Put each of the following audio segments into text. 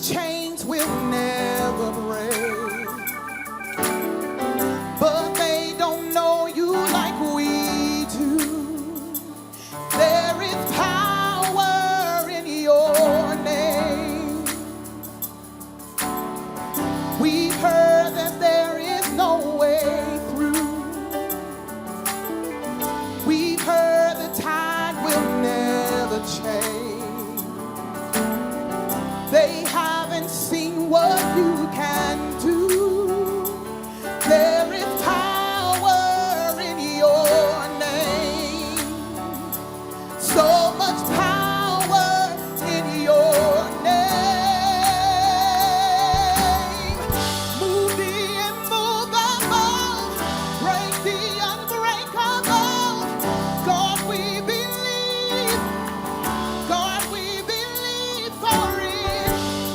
chains will never break. But they don't know you like we do. There is power in your name. We've heard that there is no way through. We've heard the tide will never change. They haven't seen what you can do. There is power in your name. So much power in your name. Move the immovable, break the unbreakable. God, we believe. God, we believe for it.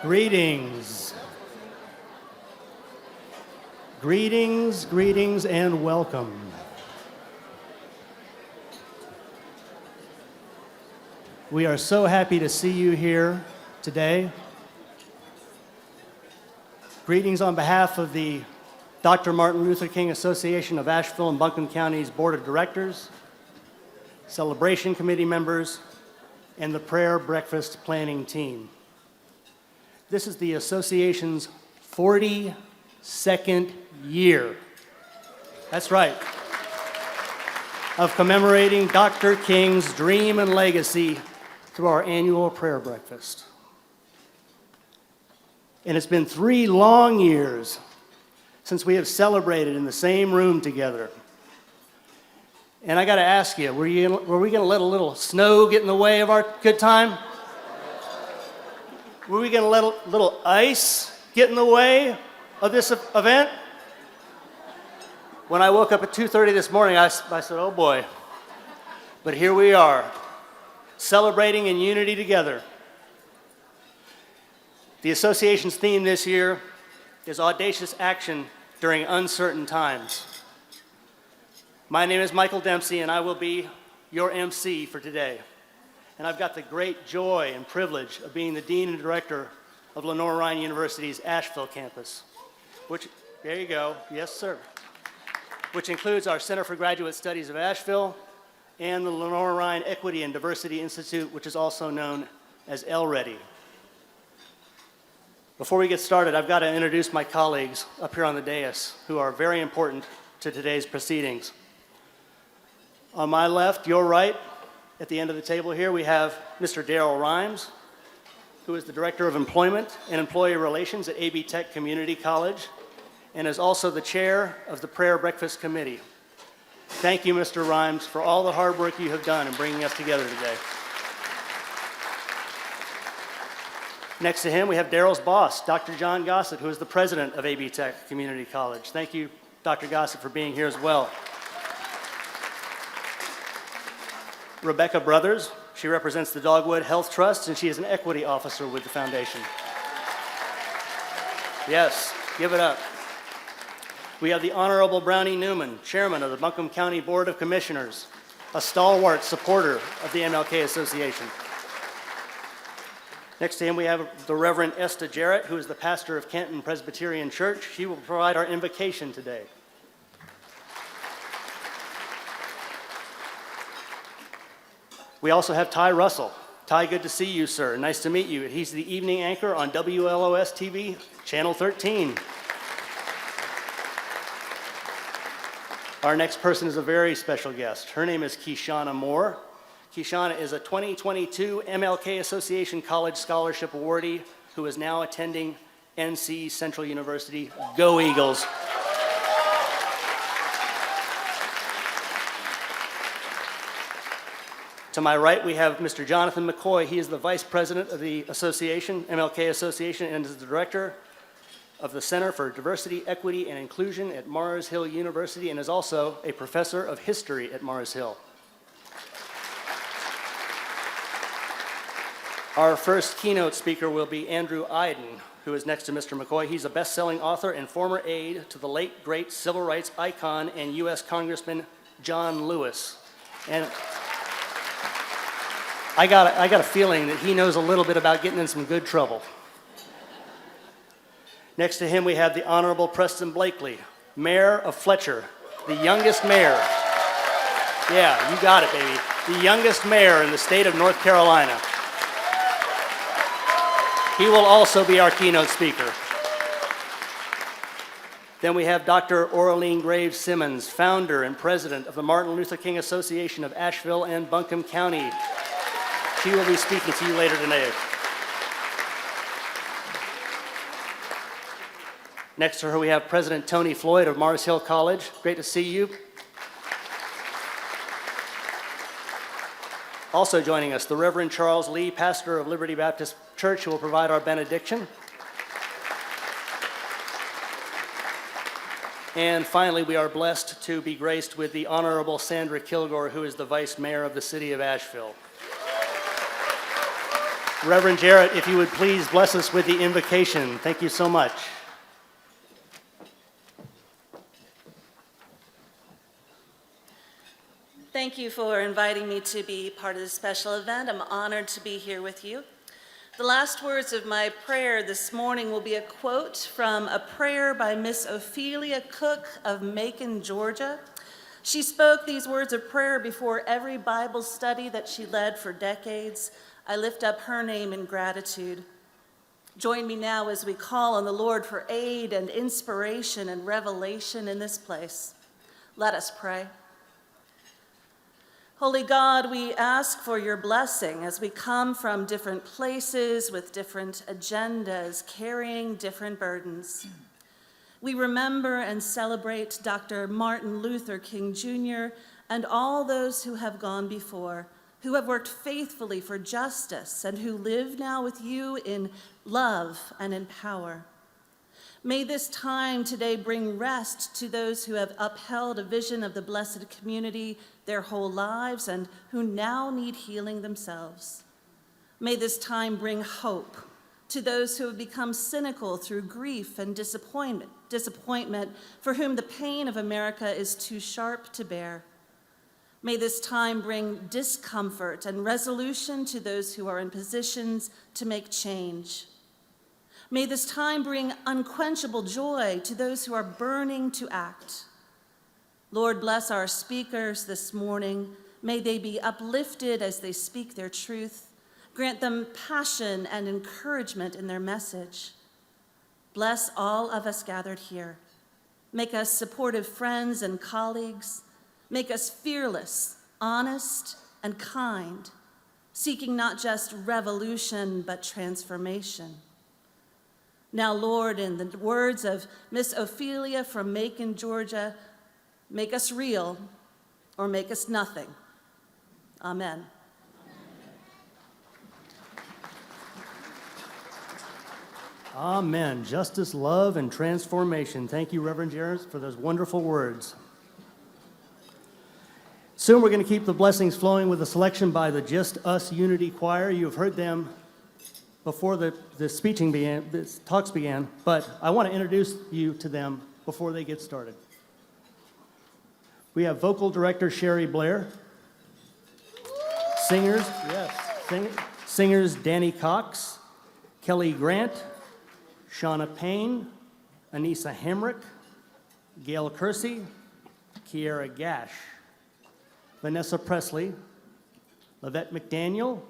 Greetings. Greetings, greetings, and welcome. We are so happy to see you here today. Greetings on behalf of the Dr. Martin Luther King Association of Asheville and Buncombe County's Board of Directors, Celebration Committee members, and the Prayer Breakfast Planning Team. This is the association's 42nd year. That's right. Of commemorating Dr. King's dream and legacy through our annual prayer breakfast. And it's been 3 long years since we have celebrated in the same room together. And I got to ask you, were we going to let a little snow get in the way of our good time? Were we going to let a little ice get in the way of this event? When I woke up at 2:30 this morning, I said, oh boy. But here we are, celebrating in unity together. The association's theme this year is audacious action during uncertain times. My name is Michael Dempsey, and I will be your MC for today. And I've got the great joy and privilege of being the Dean and Director of Lenore-Rhyne University's Asheville campus, which, there you go, yes sir, which includes our Center for Graduate Studies of Asheville and the Lenore-Rhyne Equity and Diversity Institute, which is also known as LREDI. Before we get started, I've got to introduce my colleagues up here on the dais who are very important to today's proceedings. On my left, your right, at the end of the table here, we have Mr. Darrell Rhymes, who is the Director of Employment and Employee Relations at AB Tech Community College, and is also the Chair of the Prayer Breakfast Committee. Thank you, Mr. Rhymes, for all the hard work you have done in bringing us together today. Next to him, we have Darrell's boss, Dr. John Gossett, who is the President of AB Tech Community College. Thank you, Dr. Gossett, for being here as well. Rebecca Brothers, she represents the Dogwood Health Trust, and she is an equity officer with the foundation. Yes, give it up. We have the Honorable Brownie Newman, Chairman of the Buncombe County Board of Commissioners, a stalwart supporter of the MLK Association. Next to him, we have the Reverend Esta Jarrett, who is the pastor of Canton Presbyterian Church. She will provide our invocation today. We also have Ty Russell. Ty, good to see you, sir. Nice to meet you. He's the evening anchor on WLOS TV, Channel 13. Our next person is a very special guest. Her name is Keshana Moore. Keshana is a 2022 MLK Association College Scholarship Awardee who is now attending NC Central University. Go Eagles! To my right, we have Mr. Jonathan McCoy. He is the Vice President of the Association, MLK Association, and is the Director of the Center for Diversity, Equity, and Inclusion at Mars Hill University, and is also a Professor of History at Mars Hill. Our first keynote speaker will be Andrew Iden, who is next to Mr. McCoy. He's a best-selling author and former aide to the late, great civil rights icon and U.S. Congressman John Lewis. And I got a feeling that he knows a little bit about getting in some good trouble. Next to him, we have the Honorable Preston Blakely, Mayor of Fletcher, the youngest mayor. Yeah, you got it, baby. The youngest mayor in the state of North Carolina. He will also be our keynote speaker. Then we have Dr. Orlean Graves Simmons, founder and president of the Martin Luther King Association of Asheville and Buncombe County. She will be speaking to you later today. Next to her, we have President Tony Floyd of Mars Hill College. Great to see you. Also joining us, the Reverend Charles Lee, pastor of Liberty Baptist Church, who will provide our benediction. And finally, we are blessed to be graced with the Honorable Sandra Kilgore, who is the Vice Mayor of the City of Asheville. Reverend Jarrett, if you would please bless us with the invocation. Thank you so much. Thank you for inviting me to be part of this special event. I'm honored to be here with you. The last words of my prayer this morning will be a quote from a prayer by Miss Ophelia Cook of Macon, Georgia. She spoke these words of prayer before every Bible study that she led for decades. I lift up her name in gratitude. Join me now as we call on the Lord for aid and inspiration and revelation in this place. Let us pray. Holy God, we ask for your blessing as we come from different places with different agendas, carrying different burdens. We remember and celebrate Dr. Martin Luther King Jr. and all those who have gone before, who have worked faithfully for justice and who live now with you in love and in power. May this time today bring rest to those who have upheld a vision of the blessed community their whole lives and who now need healing themselves. May this time bring hope to those who have become cynical through grief and disappointment, for whom the pain of America is too sharp to bear. May this time bring discomfort and resolution to those who are in positions to make change. May this time bring unquenchable joy to those who are burning to act. Lord, bless our speakers this morning. May they be uplifted as they speak their truth. Grant them passion and encouragement in their message. Bless all of us gathered here. Make us supportive friends and colleagues. Make us fearless, honest, and kind, seeking not just revolution, but transformation. Now, Lord, in the words of Miss Ophelia from Macon, Georgia, make us real or make us nothing. Amen. Amen. Justice, love, and transformation. Thank you, Reverend Jarrett, for those wonderful words. Soon we're going to keep the blessings flowing with a selection by the Just Us Unity Choir. You have heard them before the talks began, but I want to introduce you to them before they get started. We have vocal director Sherry Blair, singers Danny Cox, Kelly Grant, Shauna Payne, Anissa Hemrick, Gail Kersey, Kiera Gash, Vanessa Presley, Lavette McDaniel,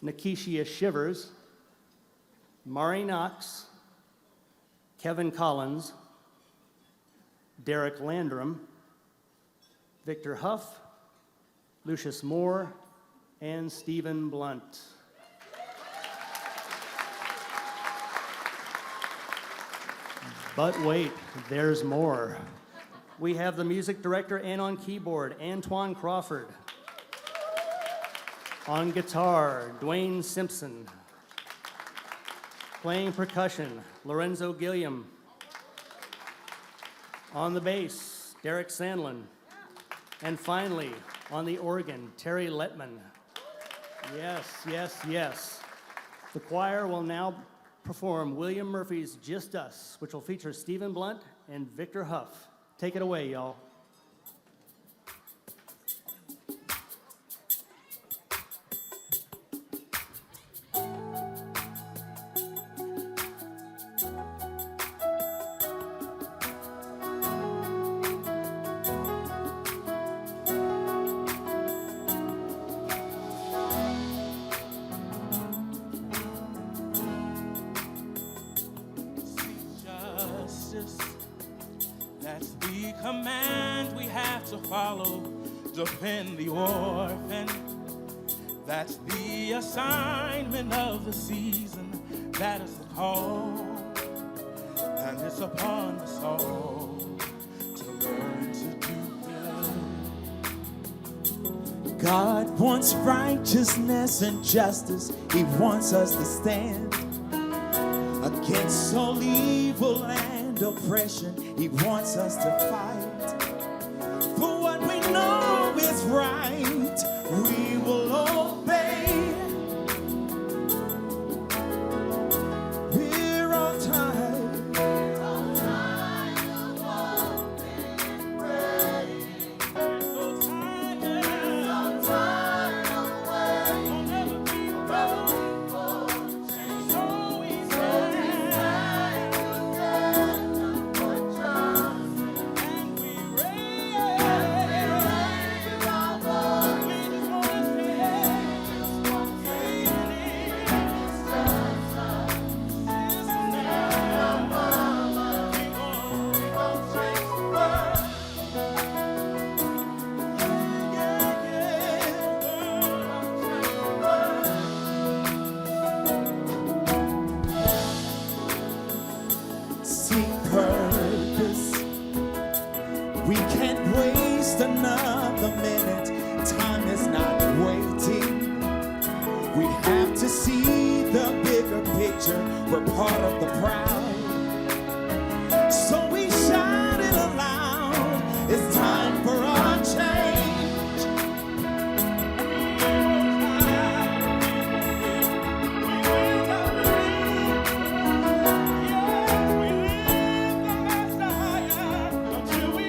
Nikishia Shivers, Mari Knox, Kevin Collins, Derek Landrum, Victor Huff, Lucius Moore, and Stephen Blunt. But wait, there's more. We have the music director and on keyboard, Antoine Crawford. On guitar, Dwayne Simpson. Playing percussion, Lorenzo Gilliam. On the bass, Derek Sandlin. And finally, on the organ, Terry Letman. Yes. The choir will now perform William Murphy's Just Us, which will feature Stephen Blunt and Victor Huff. Take it away, y'all. That's the command we have to follow, defend the orphan. That's the assignment of the season, that is the call. And it's upon us all to learn to do good. God wants righteousness and justice. He wants us to stand against all evil and oppression. He wants us to fight for what we know is right. We will obey We can't waste another minute. Time is not waiting. We have to see the bigger picture. We're part of the crowd. So we shout it aloud. It's time for a change. We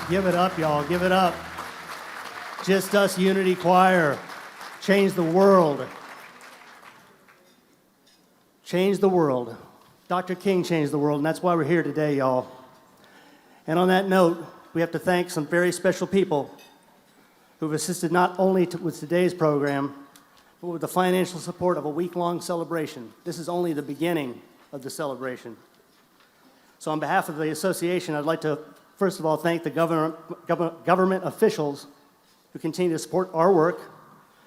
Give it up, y'all. Give it up. Just Us Unity Choir. Change the world. Change the world. Dr. King changed the world, and that's why we're here today, y'all. And on that note, we have to thank some very special people who've assisted not only with today's program, but with the financial support of a week-long celebration. This is only the beginning of the celebration. So on behalf of the association, I'd like to, first of all, thank the government officials who continue to support our work,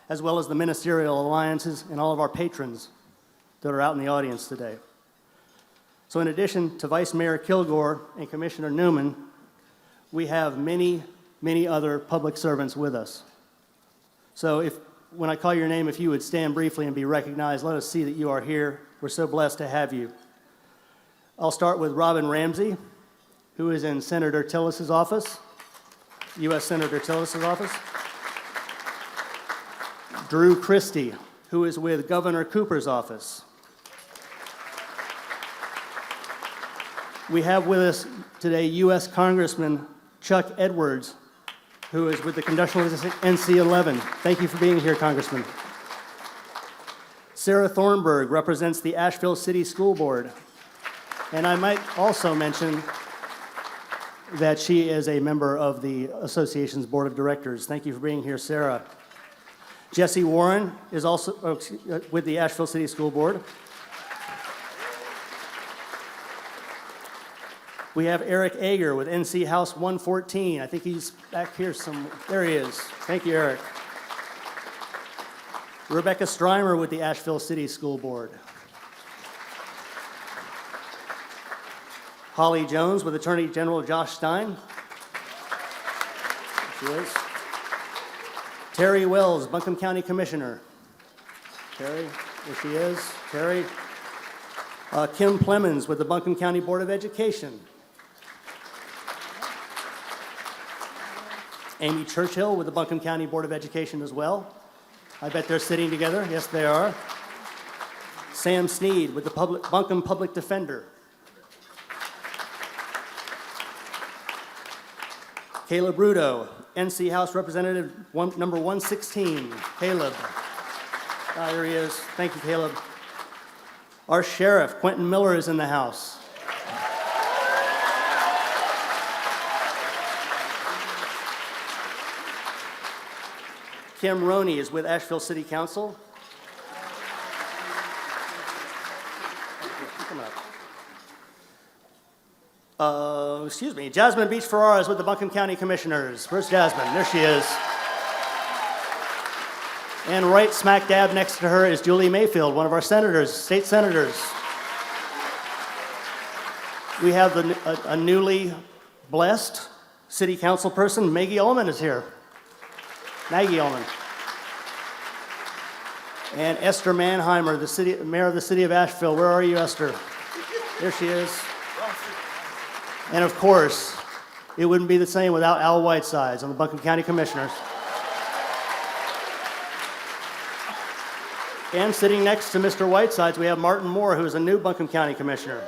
as well as the ministerial alliances and all of our patrons that are out in the audience today. So in addition to Vice Mayor Kilgore and Commissioner Newman, we have many, many other public servants with us. So when I call your name, if you would stand briefly and be recognized, let us see that you are here. We're so blessed to have you. I'll start with Robin Ramsey, who is in Senator Tillis's office, U.S. Senator Tillis's office. Drew Christie, who is with Governor Cooper's office. We have with us today U.S. Congressman Chuck Edwards, who is with the Congressional NC-11. Thank you for being here, Congressman. Sarah Thornburg represents the Asheville City School Board. And I might also mention that she is a member of the association's board of directors. Thank you for being here, Sarah. Jesse Warren is also with the Asheville City School Board. We have Eric Ager with NC House 114. I think he's back here somewhere. There he is. Thank you, Eric. Rebecca Streimer with the Asheville City School Board. Holly Jones with Attorney General Josh Stein. There she is. Terry Wells, Buncombe County Commissioner. Terry, there she is. Terry. Kim Plemons with the Buncombe County Board of Education. Amy Churchill with the Buncombe County Board of Education as well. I bet they're sitting together. Yes, they are. Sam Sneed with the Buncombe Public Defender. Caleb Rudo, NC House Representative number 116. Caleb. There he is. Thank you, Caleb. Our sheriff, Quentin Miller, is in the house. Kim Roney is with Asheville City Council. Come up. Excuse me, Jasmine Beach Ferrara is with the Buncombe County Commissioners. Where's Jasmine? There she is. And right smack dab next to her is Julie Mayfield, one of our senators, state senators. We have a newly blessed city council person, Maggie Ullman is here. Maggie Ullman. And Esther Mannheimer, the mayor of the city of Asheville. Where are you, Esther? There she is. And of course, it wouldn't be the same without Al Whitesides on the Buncombe County Commissioners. And sitting next to Mr. Whitesides, we have Martin Moore, who is a new Buncombe County Commissioner.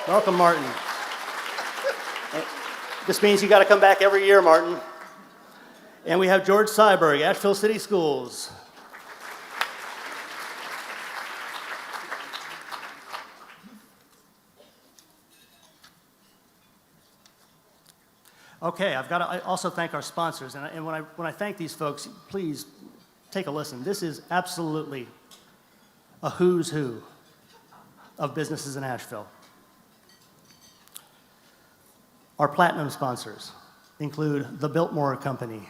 Welcome, Martin. This means you got to come back every year, Martin. And we have George Syberg, Asheville City Schools. Okay, I've got to also thank our sponsors. And when I thank these folks, please take a listen. This is absolutely a who's who of businesses in Asheville. Our platinum sponsors include the Biltmore Company,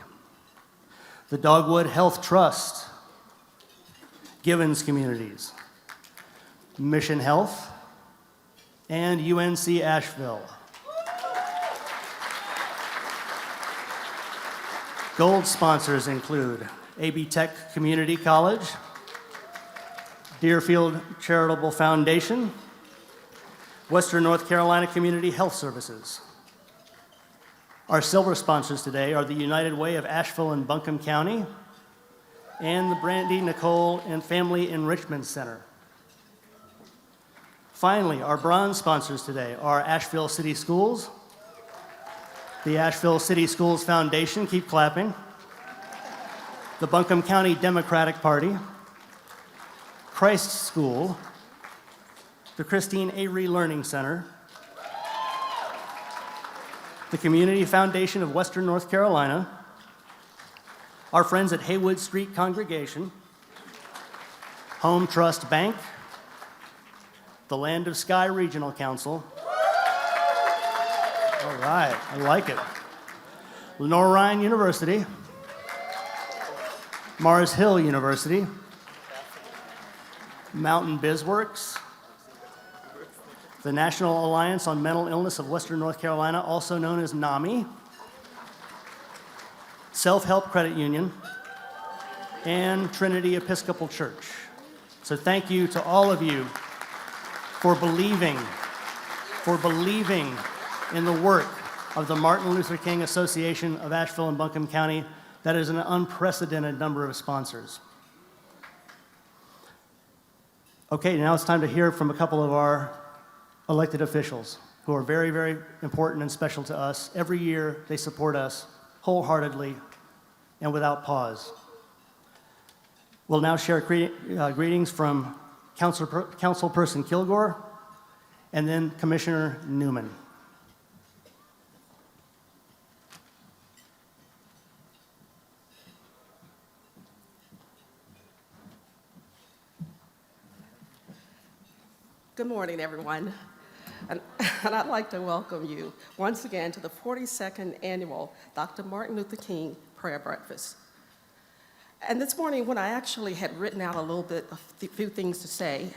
the Dogwood Health Trust, Givens Communities, Mission Health, and UNC Asheville. Gold sponsors include AB Tech Community College, Deerfield Charitable Foundation, Western North Carolina Community Health Services. Our silver sponsors today are the United Way of Asheville and Buncombe County and the Brandy Nicole and Family Enrichment Center. Finally, our bronze sponsors today are Asheville City Schools, The Asheville City Schools Foundation, keep clapping. The Buncombe County Democratic Party. Christ School. The Christine Avery Learning Center. The Community Foundation of Western North Carolina. Our friends at Haywood Street Congregation. Home Trust Bank. The Land of Sky Regional Council. All right, I like it. Lenore Ryan University. Mars Hill University. Mountain BizWorks. The National Alliance on Mental Illness of Western North Carolina, also known as NAMI. Self-Help Credit Union. And Trinity Episcopal Church. So thank you to all of you for believing in the work of the Martin Luther King Association of Asheville and Buncombe County. That is an unprecedented number of sponsors. Okay, now it's time to hear from a couple of our elected officials who are very, very important and special to us. Every year, they support us wholeheartedly and without pause. We'll now share greetings from Councilperson Kilgore and then Commissioner Newman. Good morning, everyone. And I'd like to welcome you once again to the 42nd annual Dr. Martin Luther King Prayer Breakfast. And this morning, when I actually had written out a few things to say,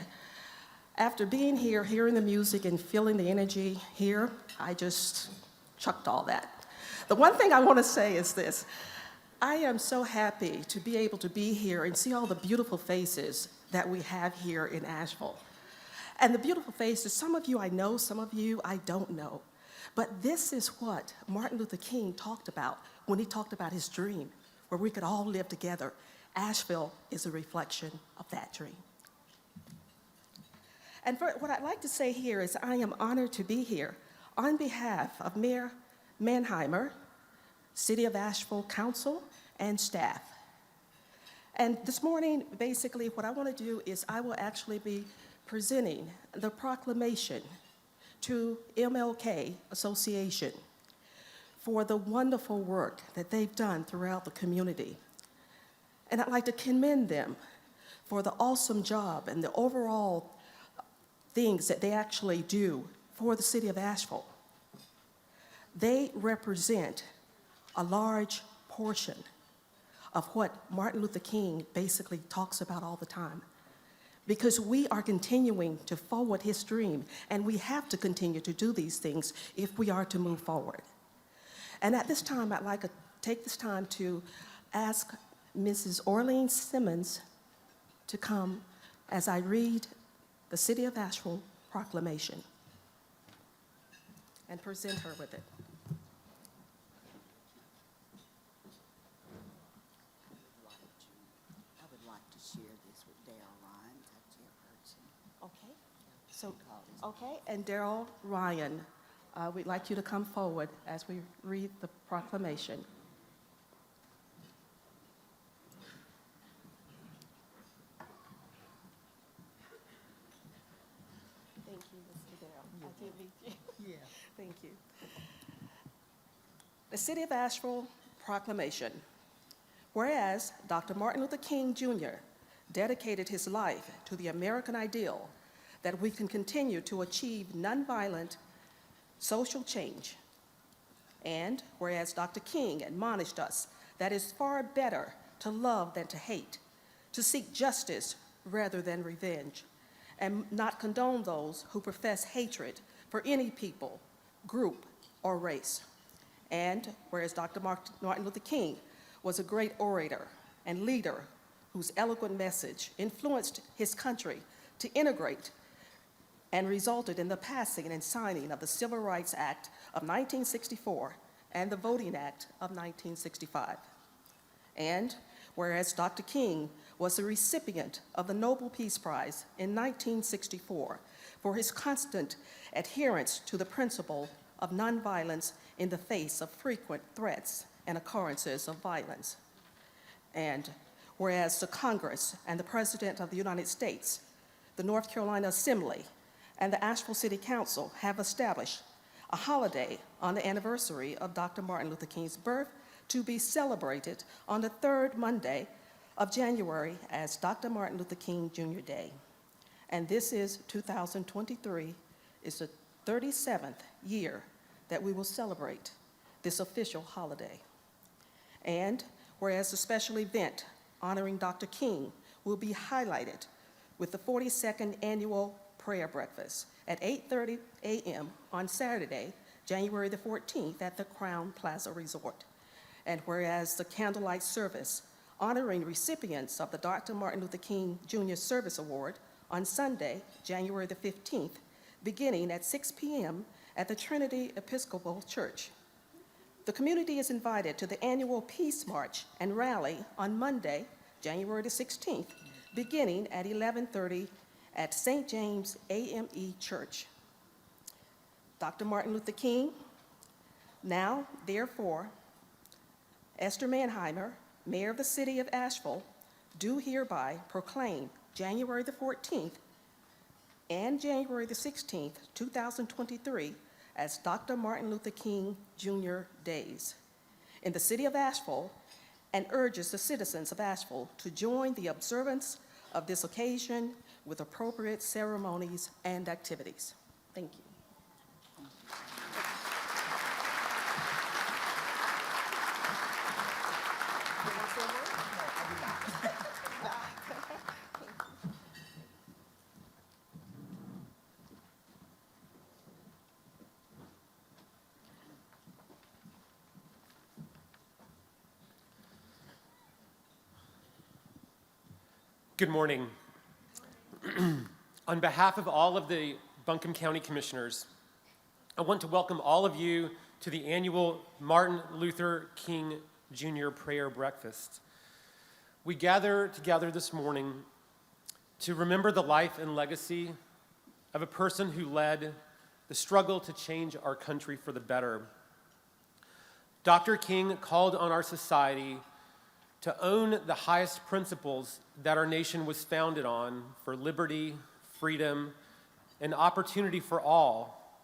after being here, hearing the music and feeling the energy here, I just chucked all that. The one thing I want to say is this. I am so happy to be able to be here and see all the beautiful faces that we have here in Asheville. And the beautiful faces, some of you I know, some of you I don't know. But this is what Martin Luther King talked about when he talked about his dream, where we could all live together. Asheville is a reflection of that dream. And what I'd like to say here is I am honored to be here on behalf of Mayor Manheimer, City of Asheville Council, and staff. And this morning, basically, what I want to do is I will actually be presenting the proclamation to MLK Association for the wonderful work that they've done throughout the community. And I'd like to commend them for the awesome job and the overall things that they actually do for the city of Asheville. They represent a large portion of what Martin Luther King basically talks about all the time. Because we are continuing to forward his dream, and we have to continue to do these things if we are to move forward. And at this time, I'd like to take this time to ask Mrs. Orlean Simmons to come as I read the City of Asheville proclamation and present her with it. I would like to share this with Darrell Ryan, our chairperson. Okay. So, okay, and Darrell Ryan, we'd like you to come forward as we read the proclamation. Thank you, Mr. Darrell. I did meet you. Yeah. Thank you. The City of Asheville Proclamation. Whereas Dr. Martin Luther King, Jr. dedicated his life to the American ideal that we can continue to achieve nonviolent social change. And whereas Dr. King admonished us that it's far better to love than to hate, to seek justice rather than revenge, and not condone those who profess hatred for any people, group, or race. And whereas Dr. Martin Luther King was a great orator and leader whose eloquent message influenced his country to integrate and resulted in the passing and signing of the Civil Rights Act of 1964 and the Voting Act of 1965. And whereas Dr. King was the recipient of the Nobel Peace Prize in 1964 for his constant adherence to the principle of nonviolence in the face of frequent threats and occurrences of violence. And whereas the Congress and the President of the United States, the North Carolina Assembly, and the Asheville City Council have established a holiday on the anniversary of Dr. Martin Luther King's birth to be celebrated on the third Monday of January as Dr. Martin Luther King Jr. Day. And this is 2023, is the 37th year that we will celebrate this official holiday. And whereas the special event honoring Dr. King will be highlighted with the 42nd annual prayer breakfast at 8:30 a.m. on Saturday, January the 14th at the Crowne Plaza Resort. And whereas the candlelight service honoring recipients of the Dr. Martin Luther King Jr. Service Award on Sunday, January the 15th, beginning at 6 p.m. at the Trinity Episcopal Church. The community is invited to the annual Peace March and Rally on Monday, January the 16th, beginning at 11:30 at St. James AME Church. Dr. Martin Luther King, now, therefore, Esther Manheimer, Mayor of the City of Asheville, do hereby proclaim January the 14th and January the 16th, 2023, as Dr. Martin Luther King Jr. Days in the City of Asheville, and urges the citizens of Asheville to join the observance of this occasion with appropriate ceremonies and activities. Thank you. Good morning. On behalf of all of the Buncombe County Commissioners, I want to welcome all of you to the annual Martin Luther King Jr. Prayer Breakfast. We gather together this morning to remember the life and legacy of a person who led the struggle to change our country for the better. Dr. King called on our society to own the highest principles that our nation was founded on for liberty, freedom, and opportunity for all,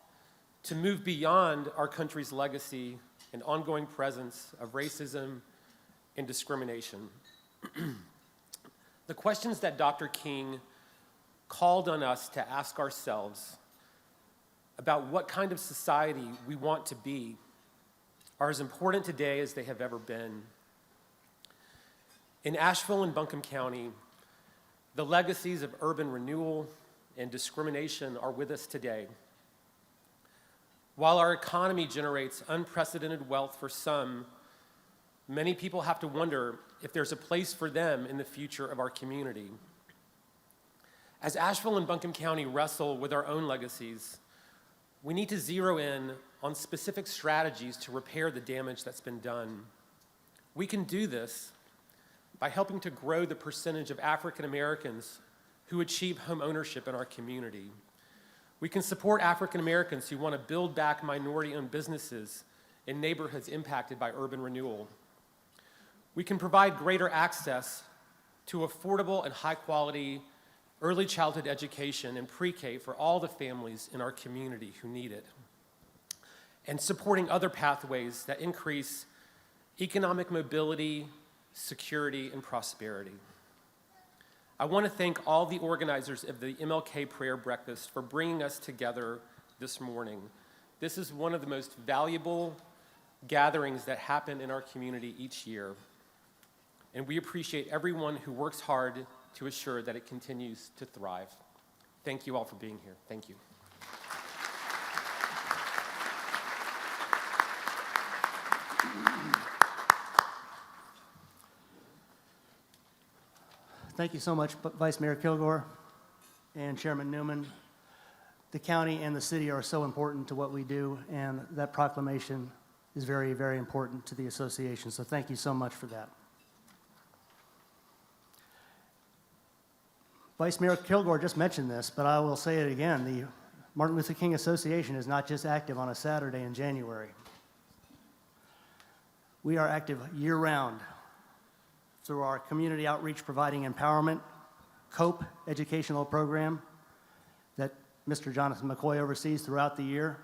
to move beyond our country's legacy and ongoing presence of racism and discrimination. The questions that Dr. King called on us to ask ourselves about what kind of society we want to be are as important today as they have ever been. In Asheville and Buncombe County, the legacies of urban renewal and discrimination are with us today. While our economy generates unprecedented wealth for some, many people have to wonder if there's a place for them in the future of our community. As Asheville and Buncombe County wrestle with our own legacies, we need to zero in on specific strategies to repair the damage that's been done. We can do this by helping to grow the percentage of African Americans who achieve home ownership in our community. We can support African Americans who want to build back minority-owned businesses in neighborhoods impacted by urban renewal. We can provide greater access to affordable and high-quality early childhood education and pre-K for all the families in our community who need it, and supporting other pathways that increase economic mobility, security, and prosperity. I want to thank all the organizers of the MLK Prayer Breakfast for bringing us together this morning. This is one of the most valuable gatherings that happen in our community each year, and we appreciate everyone who works hard to assure that it continues to thrive. Thank you all for being here. Thank you. Thank you so much, Vice Mayor Kilgore and Chairman Newman. The county and the city are so important to what we do, and that proclamation is very, very important to the association. So thank you so much for that. Vice Mayor Kilgore just mentioned this, but I will say it again. The Martin Luther King Association is not just active on a Saturday in January. We are active year-round through our community outreach providing empowerment, COPE educational program that Mr. Jonathan McCoy oversees throughout the year,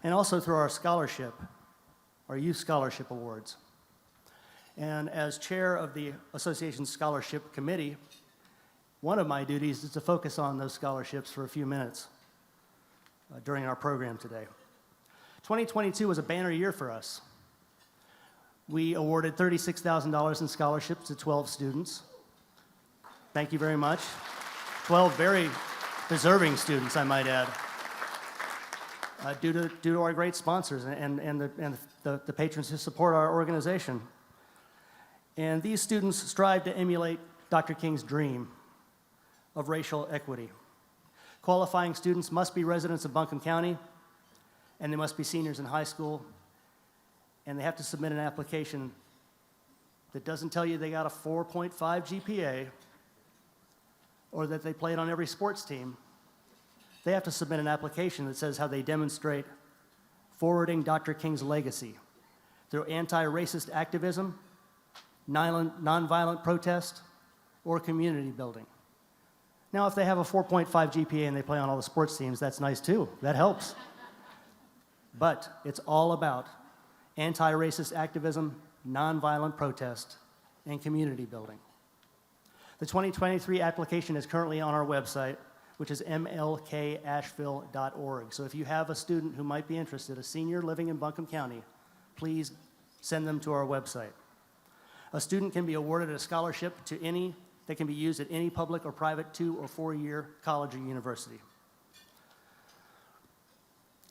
and also through our scholarship, our youth scholarship awards. And as chair of the association's scholarship committee, one of my duties is to focus on those scholarships for a few minutes during our program today. 2022 was a banner year for us. We awarded $36,000 in scholarships to 12 students. Thank you very much. 12 very deserving students, I might add, due to our great sponsors and the patrons who support our organization. And these students strive to emulate Dr. King's dream of racial equity. Qualifying students must be residents of Buncombe County, and they must be seniors in high school, and they have to submit an application that doesn't tell you they got a 4.5 GPA or that they played on every sports team. They have to submit an application that says how they demonstrate forwarding Dr. King's legacy through anti-racist activism, nonviolent protest, or community building. Now, if they have a 4.5 GPA and they play on all the sports teams, that's nice too. That helps. But it's all about anti-racist activism, nonviolent protest, and community building. The 2023 application is currently on our website, which is mlkasheville.org. So if you have a student who might be interested, a senior living in Buncombe County, please send them to our website. A student can be awarded a scholarship that can be used at any public or private 2- or 4-year college or university.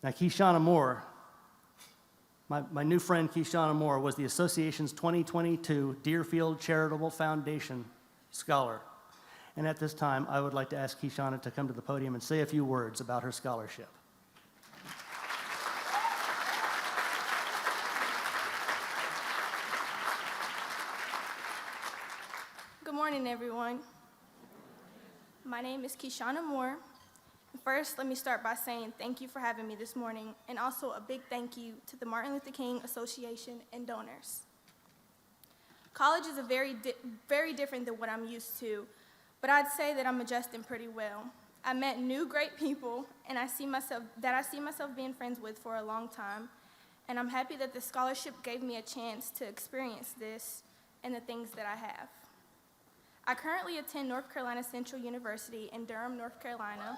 Now, Keshana Moore, my new friend Keshana Moore, was the association's 2022 Deerfield Charitable Foundation Scholar. And at this time, I would like to ask Keshana to come to the podium and say a few words about her scholarship. Good morning, everyone. My name is Keshana Moore. First, let me start by saying thank you for having me this morning, and also a big thank you to the Martin Luther King Association and donors. College is very different than what I'm used to, but I'd say that I'm adjusting pretty well. I met new great people, and I see myself being friends with for a long time, and I'm happy that the scholarship gave me a chance to experience this and the things that I have. I currently attend North Carolina Central University in Durham, North Carolina,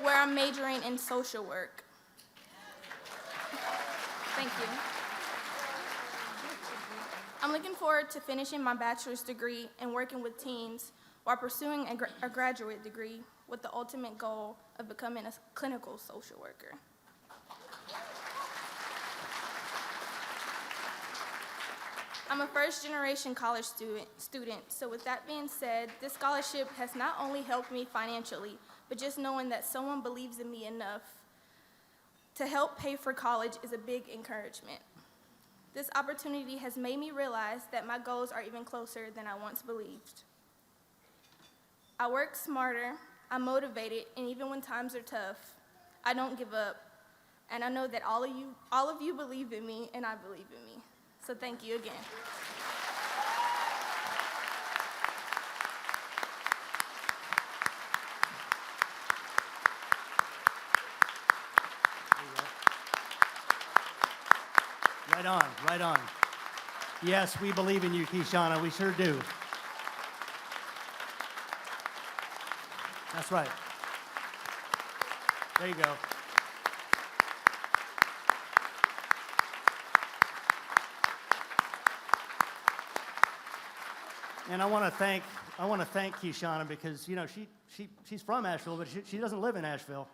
where I'm majoring in social work. Thank you. I'm looking forward to finishing my bachelor's degree and working with teens while pursuing a graduate degree with the ultimate goal of becoming a clinical social worker. I'm a first-generation college student, so with that being said, this scholarship has not only helped me financially, but just knowing that someone believes in me enough to help pay for college is a big encouragement. This opportunity has made me realize that my goals are even closer than I once believed. I work smarter, I'm motivated, and even when times are tough, I don't give up. And I know that all of you believe in me, and I believe in me. So thank you again. Right on. Yes, we believe in you, Keshana, we sure do. That's right. There you go. And I want to thank Keshana because, you know, she's from Asheville, but she doesn't live in Asheville.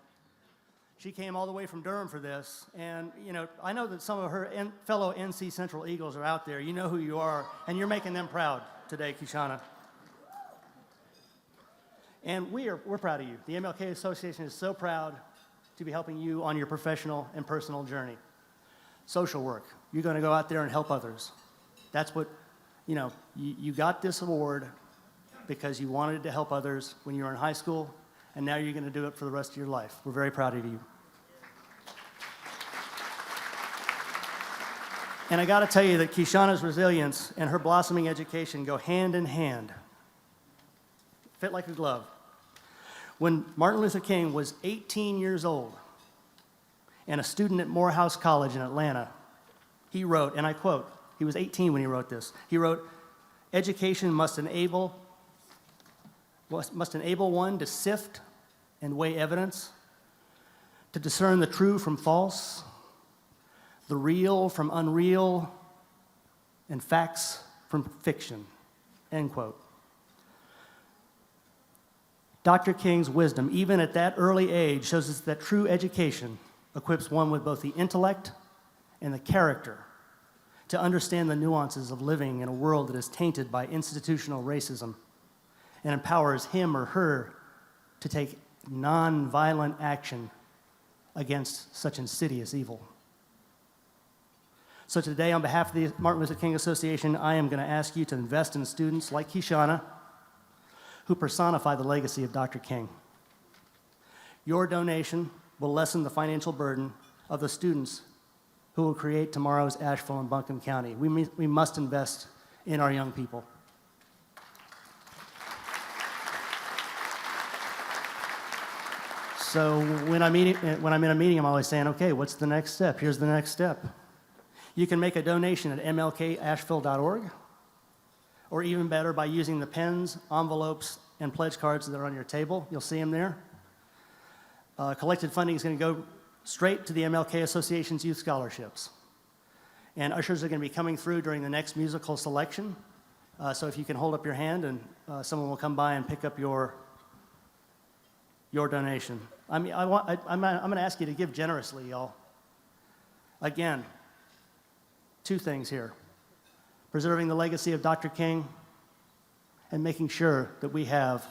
She came all the way from Durham for this, and, you know, I know that some of her fellow NC Central Eagles are out there. You know who you are, and you're making them proud today, Keshana. And we're proud of you. The MLK Association is so proud to be helping you on your professional and personal journey. Social work. You're going to go out there and help others. That's what, you know, you got this award because you wanted to help others when you were in high school, and now you're going to do it for the rest of your life. We're very proud of you. And I got to tell you that Kishana's resilience and her blossoming education go hand in hand, fit like a glove. When Martin Luther King was 18 years old and a student at Morehouse College in Atlanta, he wrote, and I quote, he was 18 when he wrote this, he wrote, "Education must enable one to sift and weigh evidence, to discern the true from false, the real from unreal, and facts from fiction," end quote. Dr. King's wisdom, even at that early age, shows us that true education equips one with both the intellect and the character to understand the nuances of living in a world that is tainted by institutional racism and empowers him or her to take nonviolent action against such insidious evil. So today, on behalf of the Martin Luther King Association, I am going to ask you to invest in students like Kishana, who personify the legacy of Dr. King. Your donation will lessen the financial burden of the students who will create tomorrow's Asheville and Buncombe County. We must invest in our young people. So when I'm in a meeting, I'm always saying, okay, what's the next step? Here's the next step. You can make a donation at mlkasheville.org, or even better, by using the pens, envelopes, and pledge cards that are on your table. You'll see them there. Collected funding is going to go straight to the MLK Association's Youth Scholarships. And ushers are going to be coming through during the next musical selection. So if you can hold up your hand, and someone will come by and pick up your donation. I'm going to ask you to give generously, y'all. Again, two things here: preserving the legacy of Dr. King and making sure that we have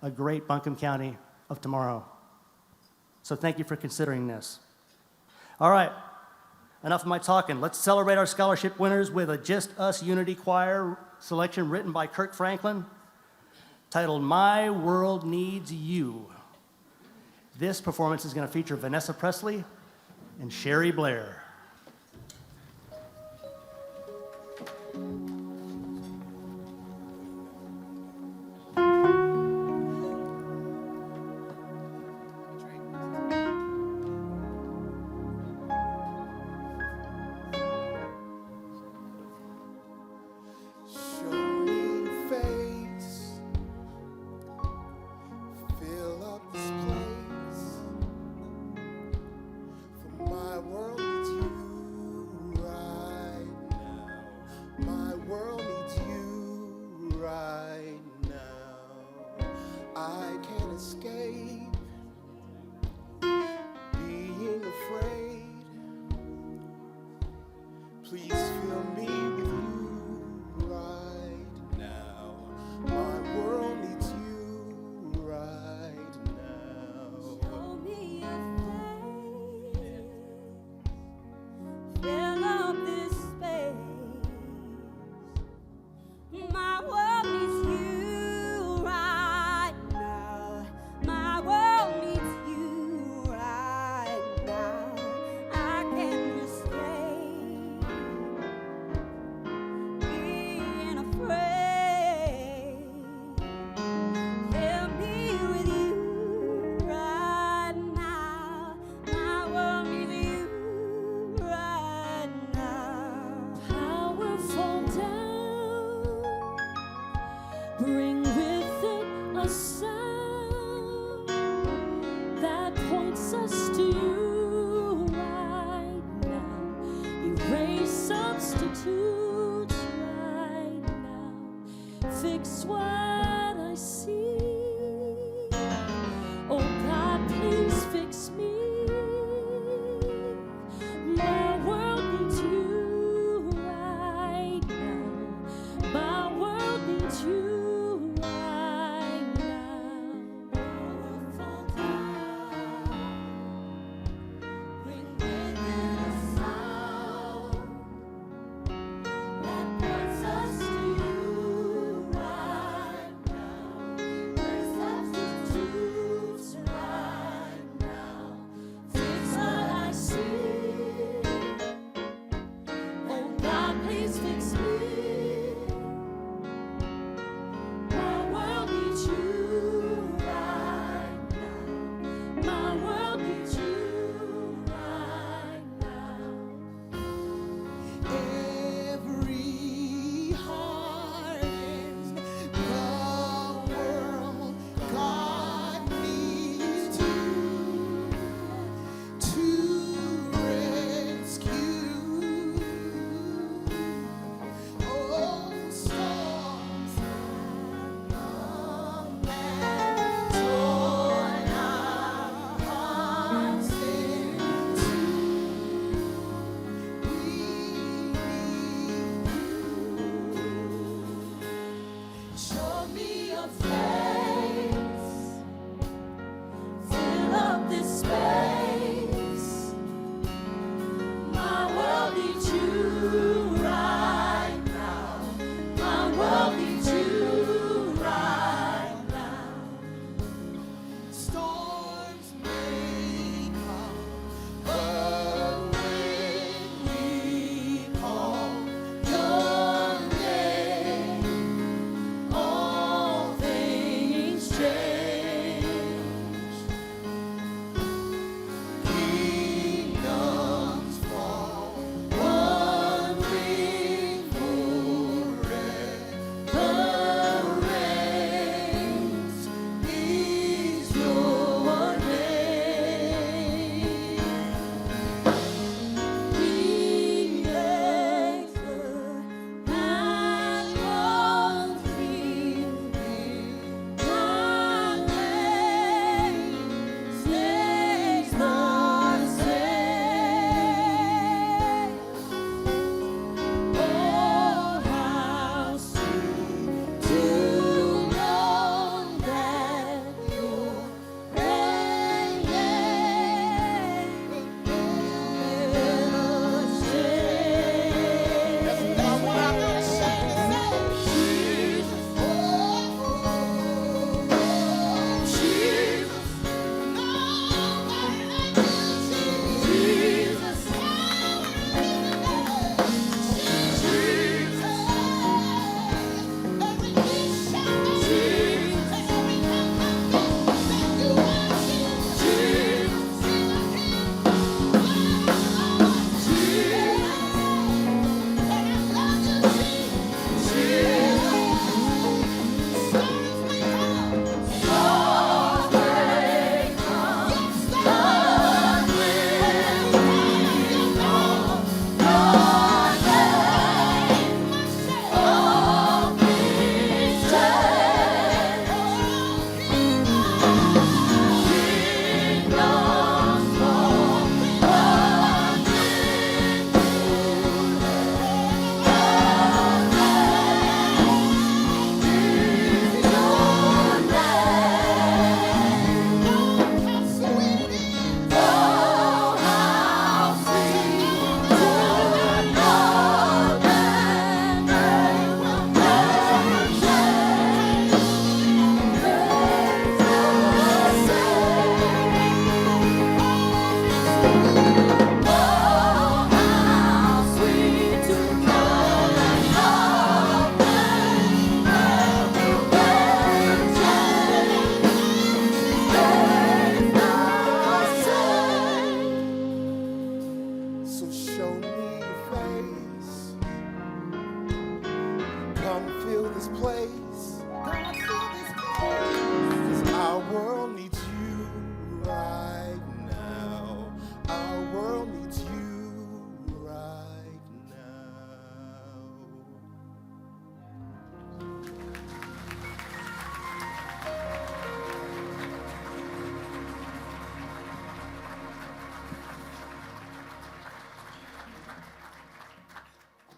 a great Buncombe County of tomorrow. So thank you for considering this. All right, enough of my talking. Let's celebrate our scholarship winners with a Just Us Unity Choir selection written by Kirk Franklin, titled "My World Needs You." This performance is going to feature Vanessa Presley and Sherry Blair. That points us to you right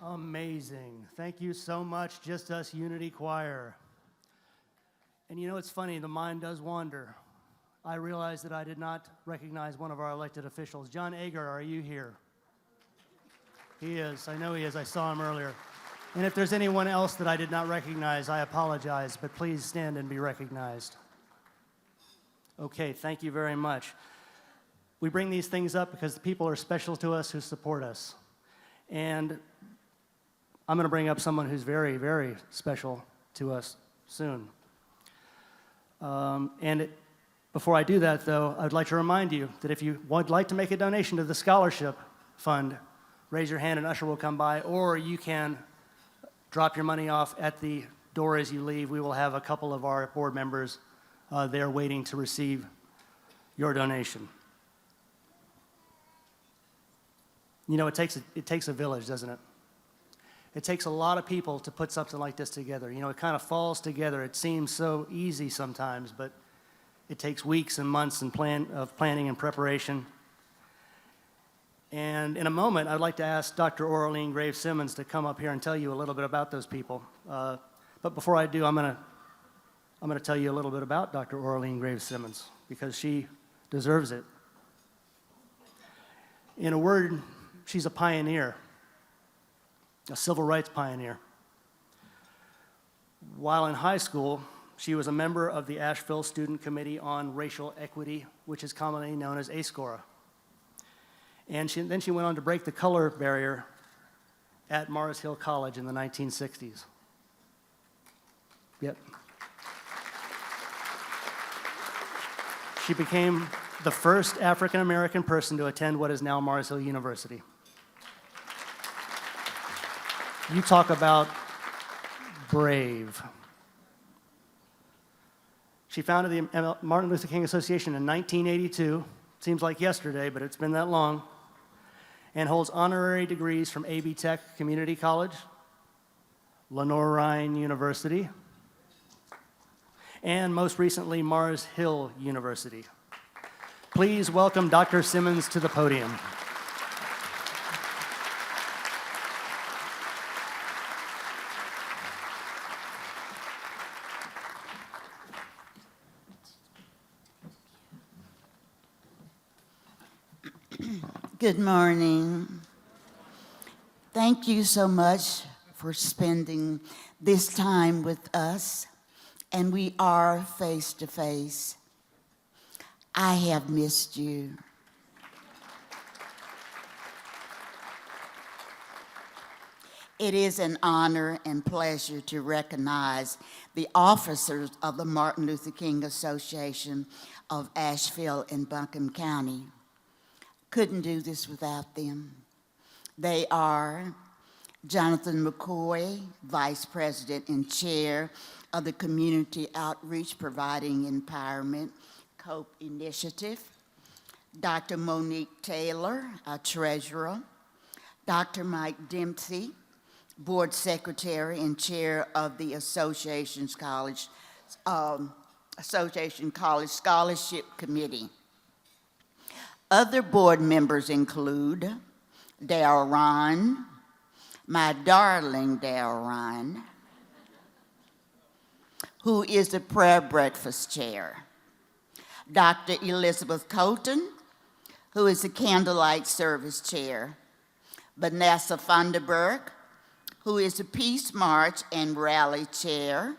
Amazing. Thank you so much, Just Us Unity Choir. And you know, it's funny, the mind does wander. I realized that I did not recognize one of our elected officials. John Agar, are you here? He is. I know he is. I saw him earlier. And if there's anyone else that I did not recognize, I apologize, but please stand and be recognized. Okay, thank you very much. We bring these things up because the people are special to us who support us. And I'm going to bring up someone who's very, very special to us soon. Before I do that, though, I'd like to remind you that if you would like to make a donation to the scholarship fund, raise your hand and usher will come by, or you can drop your money off at the door as you leave. We will have a couple of our board members there waiting to receive your donation. You know, it takes a village, doesn't it? It takes a lot of people to put something like this together. You know, it kind of falls together. It seems so easy sometimes, but it takes weeks and months of planning and preparation. And in a moment, I'd like to ask Dr. Orline Graves Simmons to come up here and tell you a little bit about those people. But before I do, I'm going to tell you a little bit about Dr. Orline Graves Simmons, because she deserves it. In a word, she's a pioneer, a civil rights pioneer. While in high school, she was a member of the Asheville Student Committee on Racial Equity, which is commonly known as ASCORA. And then she went on to break the color barrier at Mars Hill College in the 1960s. Yep. She became the first African-American person to attend what is now Mars Hill University. You talk about brave. She founded the Martin Luther King Association in 1982. Seems like yesterday, but it's been that long. And holds honorary degrees from AB Tech Community College, Lenore Ryan University, and most recently, Mars Hill University. Please welcome Dr. Simmons to the podium. Good morning. Thank you so much for spending this time with us, and we are face to face. I have missed you. It is an honor and pleasure to recognize the officers of the Martin Luther King Association of Asheville and Buncombe County. Couldn't do this without them. They are Jonathan McCoy, Vice President and Chair of the Community Outreach Providing Empowerment COPE Initiative, Dr. Monique Taylor, our Treasurer, Dr. Mike Dempsey, Board Secretary and Chair of the Association College Scholarship Committee. Other board members include Dale Ron, my darling Dale Ron, who is the prayer breakfast chair, Dr. Elizabeth Colton, who is the candlelight service chair, Vanessa Funderburg, who is the Peace March and Rally chair,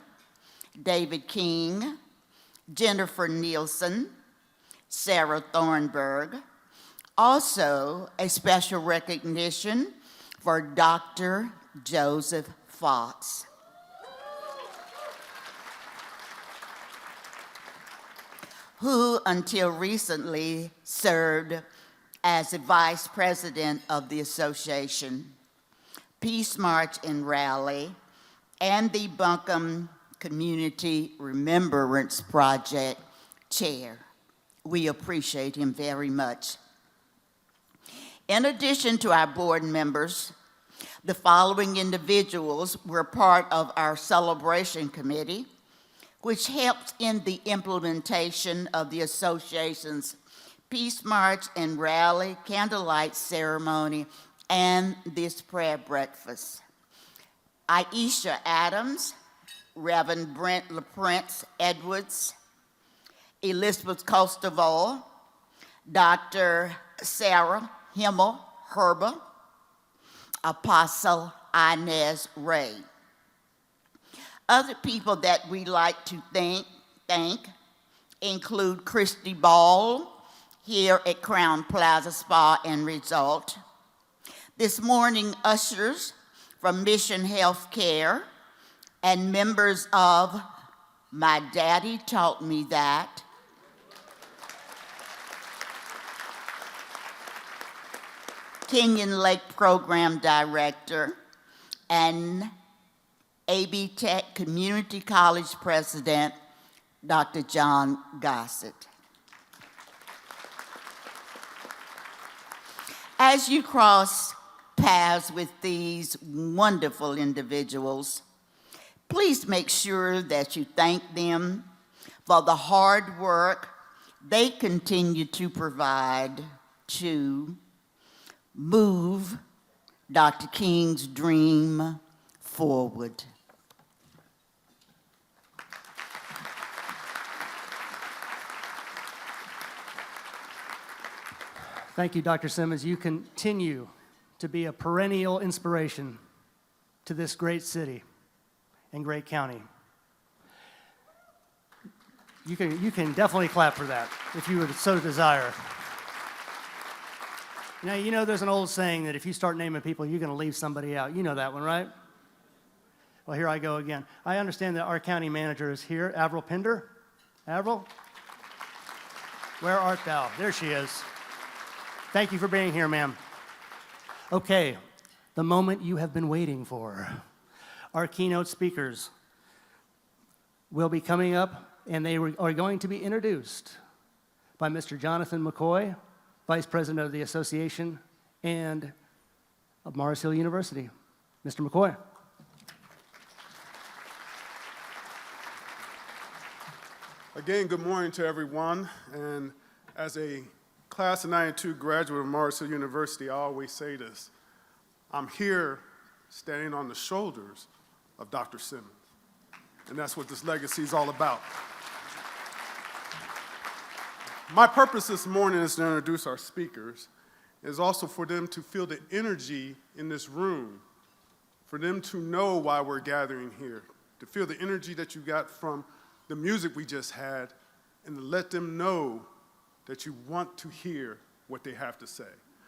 David King, Jennifer Nielsen, Sarah Thornburg. Also, a special recognition for Dr. Joseph Fox. Who until recently served as the vice president of the association, Peace March and Rally, and the Buncombe Community Remembrance Project chair. We appreciate him very much. In addition to our board members, the following individuals were part of our celebration committee, which helped in the implementation of the association's Peace March and Rally, candlelight ceremony, and this prayer breakfast. Aisha Adams, Reverend Brent LaPrince Edwards, Elizabeth Costoval, Dr. Sarah Himmel Herber, Apostle Inez Ray. Other people that we like to thank include Christy Ball here at Crowne Plaza Spa and Resort. This morning, ushers from Mission Healthcare and members of My Daddy Taught Me That, Kenyon Lake Program Director, and AB Tech Community College President, Dr. John Gossett. As you cross paths with these wonderful individuals, please make sure that you thank them for the hard work they continue to provide to move Dr. King's dream forward. Thank you, Dr. Simmons. You continue to be a perennial inspiration to this great city and great county. You can definitely clap for that if you would so desire. Now, you know there's an old saying that if you start naming people, you're going to leave somebody out. You know that one, right? Well, here I go again. I understand that our county manager is here, Avril Pinder. Avril? Where art thou? There she is. Thank you for being here, ma'am. Okay, the moment you have been waiting for. Our keynote speakers will be coming up, and they are going to be introduced by Mr. Jonathan McCoy, Vice President of the Association and of Morris Hill University. Mr. McCoy. Again, good morning to everyone. And as a class of 92 graduate of Morris Hill University, I always say this: I'm here standing on the shoulders of Dr. Simmons. And that's what this legacy is all about. My purpose this morning is to introduce our speakers, is also for them to feel the energy in this room, for them to know why we're gathering here, to feel the energy that you got from the music we just had, and to let them know that you want to hear what they have to say.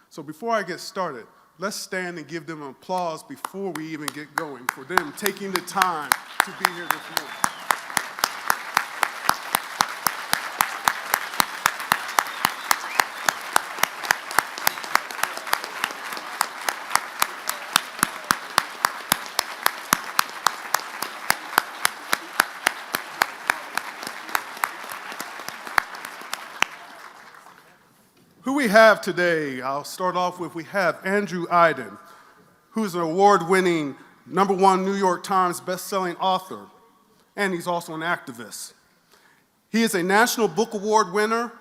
So before I get started, let's stand and give them an applause before we even get going for them taking the time to be here this morning. Who we have today, I'll start off with, we have Andrew Iden, who's an award-winning #1 New York Times best-selling author, and he's also an activist. He is a National Book Award winner,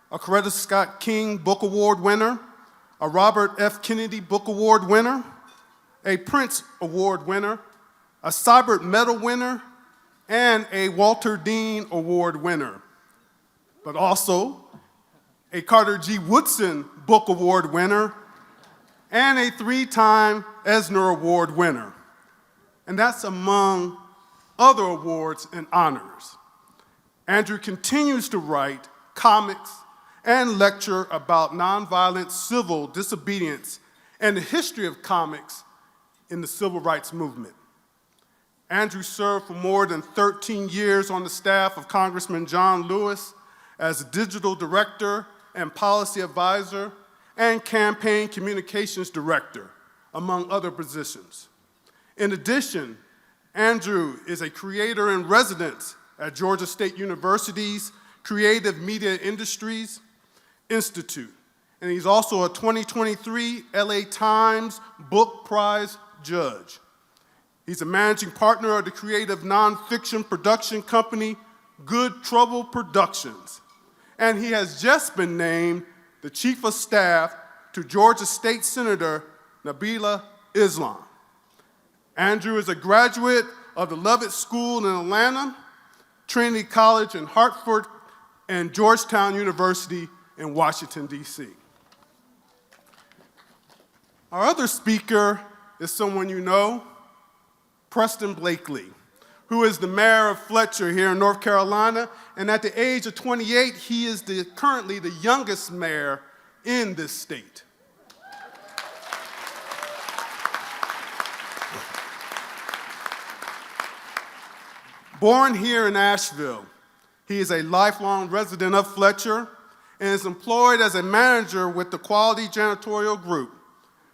a Coretta Scott King Book Award winner, a Robert F. Kennedy Book Award winner, a Prince Award winner, a Seibert Medal winner, and a Walter Dean Award winner, but also a Carter G. Woodson Book Award winner, and a 3-time Eisner Award winner. And that's among other awards and honors. Andrew continues to write comics and lecture about nonviolent civil disobedience and the history of comics in the civil rights movement. Andrew served for more than 13 years on the staff of Congressman John Lewis as digital director and policy advisor and campaign communications director, among other positions. In addition, Andrew is a creator in residence at Georgia State University's Creative Media Industries Institute, and he's also a 2023 LA Times Book Prize judge. He's a managing partner of the creative nonfiction production company Good Trouble Productions, and he has just been named the Chief of Staff to Georgia State Senator Nabila Islam. Andrew is a graduate of the Lovett School in Atlanta, Trinity College in Hartford, and Georgetown University in Washington, D.C. Our other speaker is someone you know, Preston Blakely, who is the mayor of Fletcher here in North Carolina, and at the age of 28, he is currently the youngest mayor in this state. Born here in Asheville, he is a lifelong resident of Fletcher and is employed as a manager with the Quality Janitorial Group,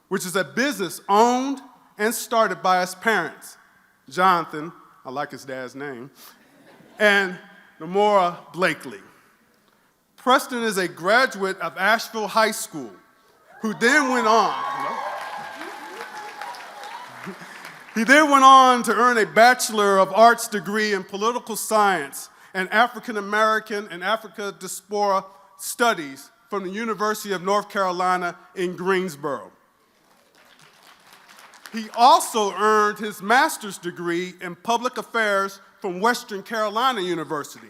which is a business owned and started by his parents, Jonathan, I like his dad's name, and Namora Blakely. Preston is a graduate of Asheville High School, who then went on. He then went on to earn a Bachelor of Arts degree in Political Science and African American and Africa Diaspora Studies from the University of North Carolina in Greensboro. He also earned his master's degree in Public Affairs from Western Carolina University.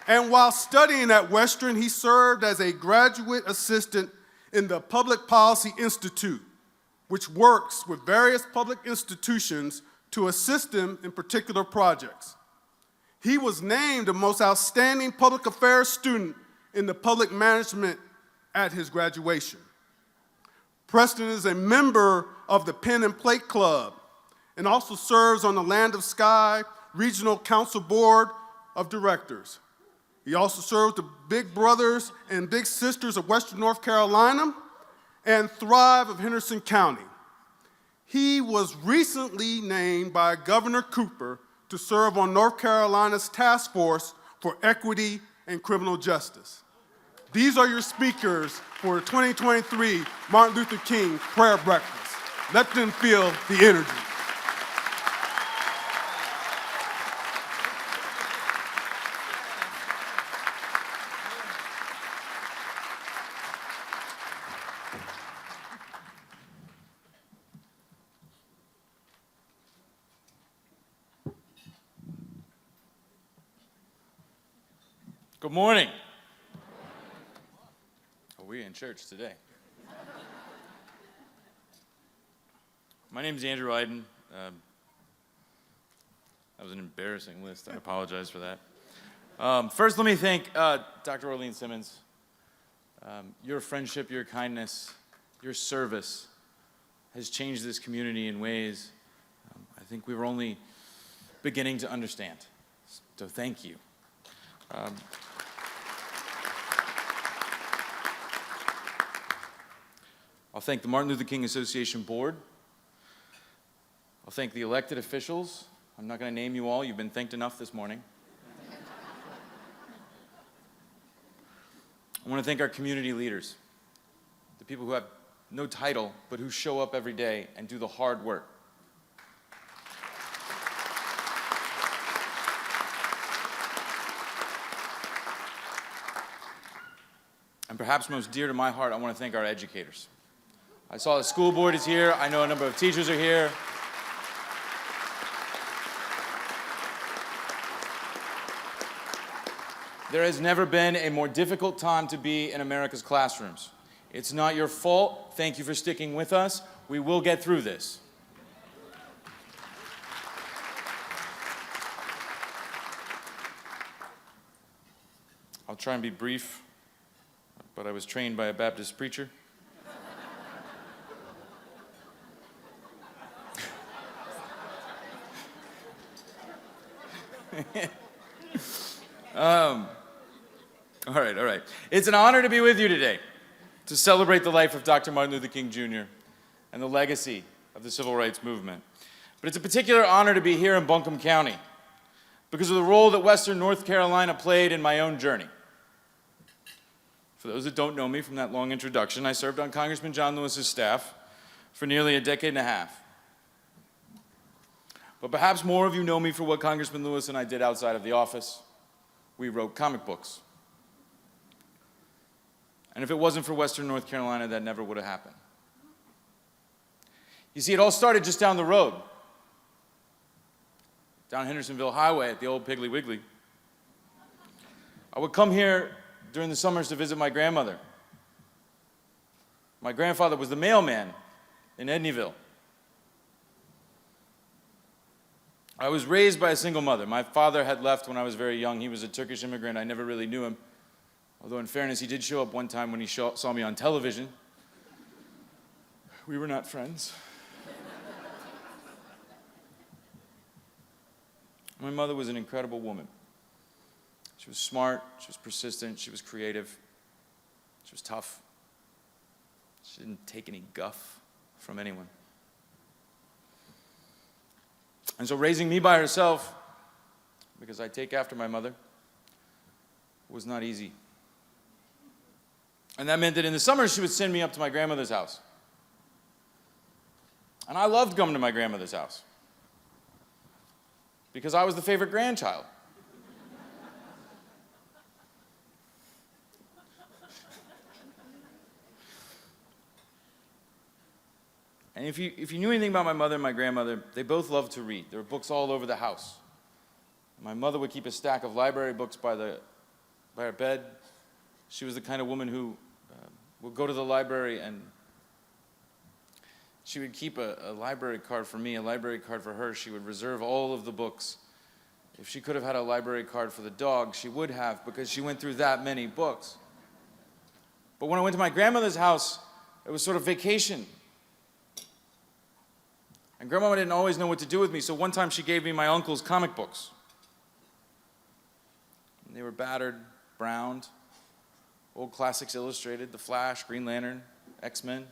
And while studying at Western, he served as a graduate assistant in the Public Policy Institute, which works with various public institutions to assist them in particular projects. He was named the most outstanding public affairs student in the public management at his graduation. Preston is a member of the Pen and Plate Club and also serves on the Land of Sky Regional Council Board of Directors. He also serves the Big Brothers and Big Sisters of Western North Carolina and Thrive of Henderson County. He was recently named by Governor Cooper to serve on North Carolina's Task Force for Equity and Criminal Justice. These are your speakers for the 2023 Martin Luther King Prayer Breakfast. Let them feel the energy. Good morning. Are we in church today? My name is Andrew Iden. That was an embarrassing list. I apologize for that. First, let me thank Dr. Orlean Simmons. Your friendship, your kindness, your service has changed this community in ways I think we were only beginning to understand. So thank you. I'll thank the Martin Luther King Association Board. I'll thank the elected officials. I'm not going to name you all. You've been thanked enough this morning. I want to thank our community leaders, the people who have no title, but who show up every day and do the hard work. And perhaps most dear to my heart, I want to thank our educators. I saw the school board is here. I know a number of teachers are here. There has never been a more difficult time to be in America's classrooms. It's not your fault. Thank you for sticking with us. We will get through this. I'll try and be brief, but I was trained by a Baptist preacher. All right. It's an honor to be with you today to celebrate the life of Dr. Martin Luther King Jr. and the legacy of the civil rights movement. But it's a particular honor to be here in Buncombe County because of the role that Western North Carolina played in my own journey. For those that don't know me from that long introduction, I served on Congressman John Lewis's staff for nearly a decade and a half. But perhaps more of you know me for what Congressman Lewis and I did outside of the office. We wrote comic books. And if it wasn't for Western North Carolina, that never would have happened. You see, it all started just down the road, down Hendersonville Highway at the old Piggly Wiggly. I would come here during the summers to visit my grandmother. My grandfather was the mailman in Edneyville. I was raised by a single mother. My father had left when I was very young. He was a Turkish immigrant. I never really knew him. Although in fairness, he did show up one time when he saw me on television. We were not friends. My mother was an incredible woman. She was smart, she was persistent, she was creative, she was tough. She didn't take any guff from anyone. And so raising me by herself, because I take after my mother, was not easy. And that meant that in the summer she would send me up to my grandmother's house. And I loved coming to my grandmother's house because I was the favorite grandchild. And if you knew anything about my mother and my grandmother, they both loved to read. There were books all over the house. My mother would keep a stack of library books by her bed. She was the kind of woman who would go to the library and she would keep a library card for me, a library card for her. She would reserve all of the books. If she could have had a library card for the dog, she would have, because she went through that many books. But when I went to my grandmother's house, it was sort of vacation. And Grandmama didn't always know what to do with me, so one time she gave me my uncle's comic books. And they were battered, browned, old classics illustrated, The Flash, Green Lantern, X-Men.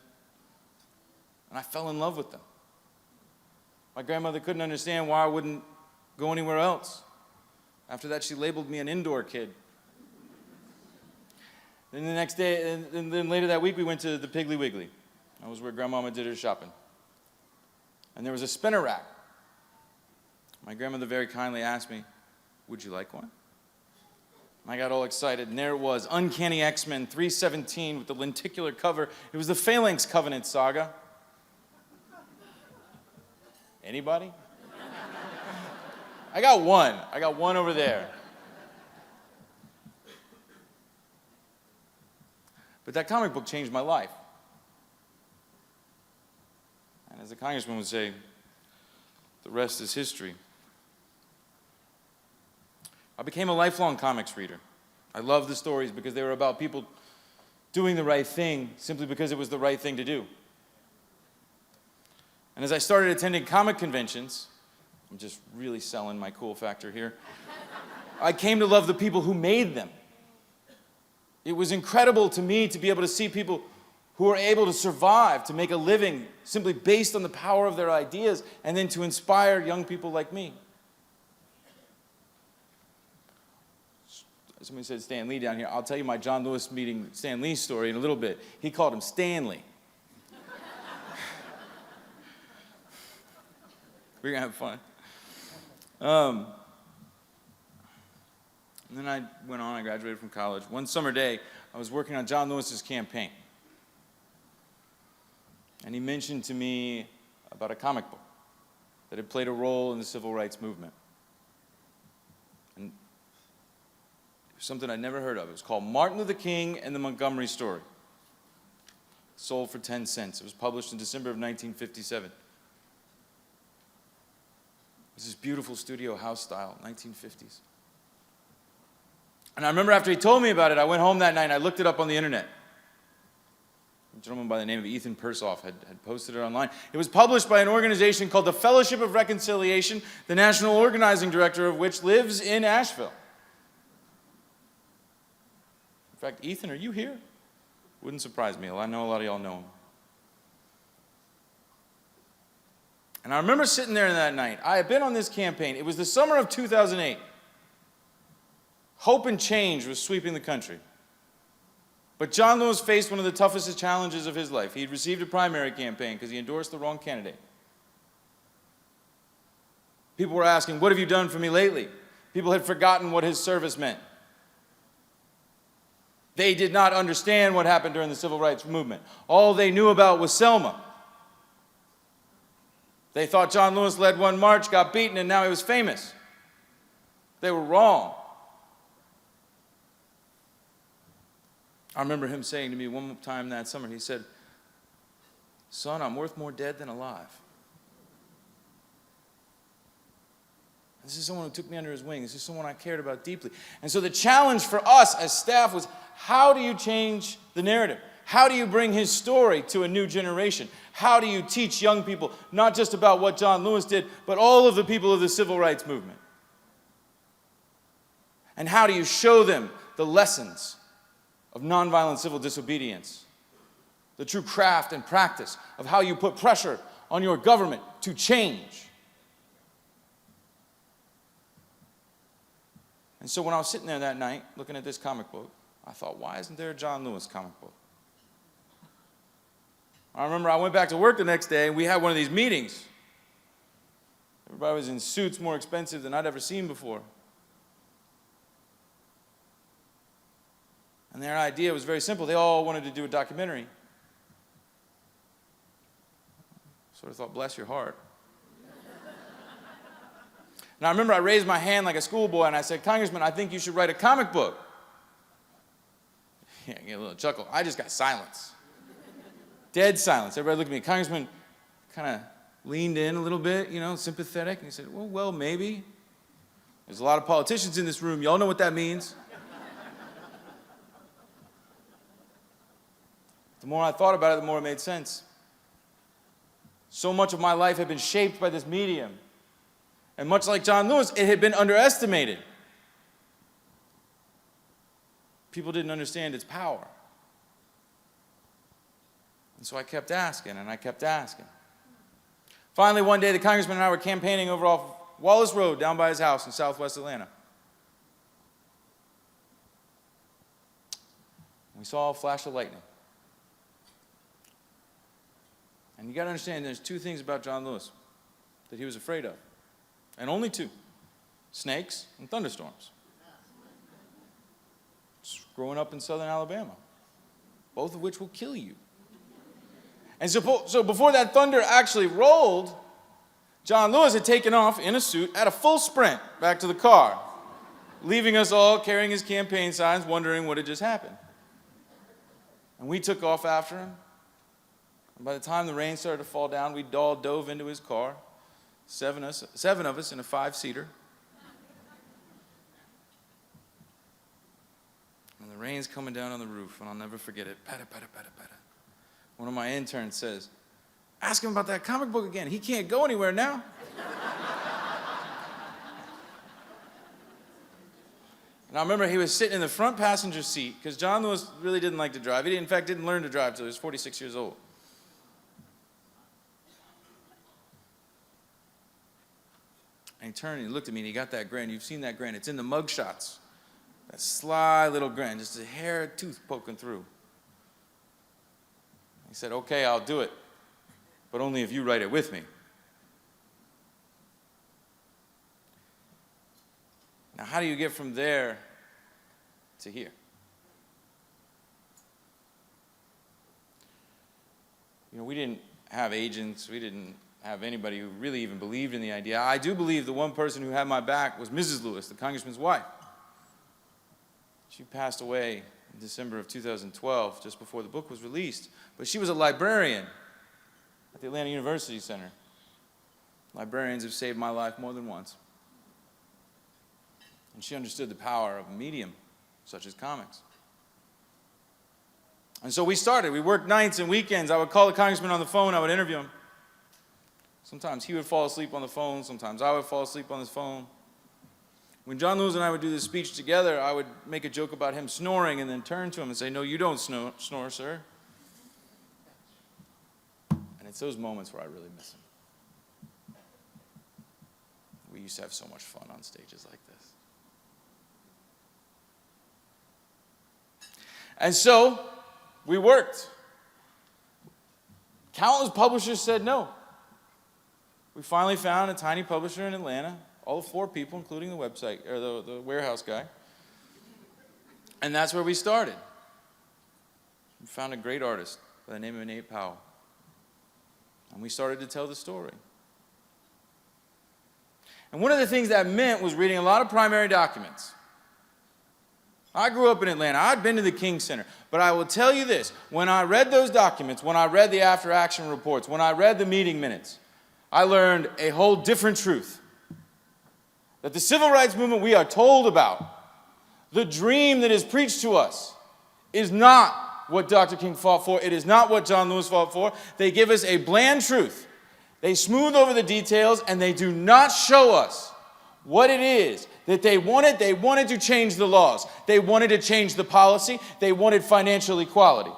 And I fell in love with them. My grandmother couldn't understand why I wouldn't go anywhere else. After that, she labeled me an indoor kid. Then the next day, and then later that week, we went to the Piggly Wiggly. That was where Grandmama did her shopping. And there was a spinner rack. My grandmother very kindly asked me, "Would you like one?" I got all excited, and there it was, Uncanny X-Men 317 with the lenticular cover. It was the Phalanx Covenant saga. Anybody? I got one. I got one over there. But that comic book changed my life. And as the congressman would say, the rest is history. I became a lifelong comics reader. I loved the stories because they were about people doing the right thing simply because it was the right thing to do. And as I started attending comic conventions, I'm just really selling my cool factor here, I came to love the people who made them. It was incredible to me to be able to see people who are able to survive, to make a living simply based on the power of their ideas, and then to inspire young people like me. Somebody said Stan Lee down here. I'll tell you my John Lewis meeting Stan Lee story in a little bit. He called him Stanley. We're going to have fun. And then I went on, I graduated from college. One summer day, I was working on John Lewis's campaign. And he mentioned to me about a comic book that had played a role in the civil rights movement. And it was something I'd never heard of. It was called Martin Luther King and the Montgomery Story. Sold for 10 cents. It was published in December of 1957. It was this beautiful studio house style, 1950s. And I remember after he told me about it, I went home that night and I looked it up on the internet. A gentleman by the name of Ethan Persoff had posted it online. It was published by an organization called the Fellowship of Reconciliation, the national organizing director of which lives in Asheville. In fact, Ethan, are you here? Wouldn't surprise me. I know a lot of y'all know him. And I remember sitting there that night. I had been on this campaign. It was the summer of 2008. Hope and change was sweeping the country. But John Lewis faced one of the toughest challenges of his life. He had received a primary campaign because he endorsed the wrong candidate. People were asking, "What have you done for me lately?" People had forgotten what his service meant. They did not understand what happened during the civil rights movement. All they knew about was Selma. They thought John Lewis led one march, got beaten, and now he was famous. They were wrong. I remember him saying to me one time that summer, he said, "Son, I'm worth more dead than alive." This is someone who took me under his wing. This is someone I cared about deeply. And so the challenge for us as staff was, how do you change the narrative? How do you bring his story to a new generation? How do you teach young people not just about what John Lewis did, but all of the people of the civil rights movement? And how do you show them the lessons of nonviolent civil disobedience, the true craft and practice of how you put pressure on your government to change? And so when I was sitting there that night looking at this comic book, I thought, why isn't there a John Lewis comic book? I remember I went back to work the next day and we had one of these meetings. Everybody was in suits more expensive than I'd ever seen before. And their idea was very simple. They all wanted to do a documentary. Sort of thought, bless your heart. And I remember I raised my hand like a schoolboy and I said, "Congressman, I think you should write a comic book." Yeah, I get a little chuckle. I just got silence. Dead silence. Everybody looked at me. Congressman kind of leaned in a little bit, sympathetic. And he said, well, maybe. There's a lot of politicians in this room. Y'all know what that means. The more I thought about it, the more it made sense. So much of my life had been shaped by this medium. And much like John Lewis, it had been underestimated. People didn't understand its power. And so I kept asking, and I kept asking. Finally, one day, the congressman and I were campaigning over off Wallace Road down by his house in southwest Atlanta. We saw a flash of lightning. And you got to understand, there's two things about John Lewis that he was afraid of. And only two: snakes and thunderstorms. Just growing up in southern Alabama, both of which will kill you. And so before that thunder actually rolled, John Lewis had taken off in a suit at a full sprint back to the car, leaving us all carrying his campaign signs, wondering what had just happened. And we took off after him. And by the time the rain started to fall down, we all dove into his car, seven of us in a 5-seater. And the rain's coming down on the roof, and I'll never forget it. Patta, patta, patta, patta. One of my interns says, "Ask him about that comic book again. He can't go anywhere now." And I remember he was sitting in the front passenger seat, because John Lewis really didn't like to drive. He, in fact, didn't learn to drive until he was 46 years old. And he turned and he looked at me and he got that grin. You've seen that grin. It's in the mug shots. That sly little grin, just a hair, tooth poking through. He said, "Okay, I'll do it, but only if you write it with me." Now, how do you get from there to here? We didn't have agents. We didn't have anybody who really even believed in the idea. I do believe the one person who had my back was Mrs. Lewis, the congressman's wife. She passed away in December of 2012, just before the book was released. But she was a librarian at the Atlanta University Center. Librarians have saved my life more than once. And she understood the power of a medium such as comics. And so we started. We worked nights and weekends. I would call the congressman on the phone. I would interview him. Sometimes he would fall asleep on the phone. Sometimes I would fall asleep on his phone. When John Lewis and I would do this speech together, I would make a joke about him snoring and then turn to him and say, "No, you don't snore, sir." And it's those moments where I really miss him. We used to have so much fun on stages like this. And so we worked. Countless publishers said no. We finally found a tiny publisher in Atlanta, all 4 people, including the website, or the warehouse guy. And that's where we started. We found a great artist by the name of Nate Powell. And we started to tell the story. And one of the things that meant was reading a lot of primary documents. I grew up in Atlanta. I'd been to the King Center. But I will tell you this, when I read those documents, when I read the after-action reports, when I read the meeting minutes, I learned a whole different truth. That the civil rights movement we are told about, the dream that is preached to us, is not what Dr. King fought for. It is not what John Lewis fought for. They give us a bland truth. They smooth over the details, and they do not show us what it is that they wanted. They wanted to change the laws. They wanted to change the policy. They wanted financial equality.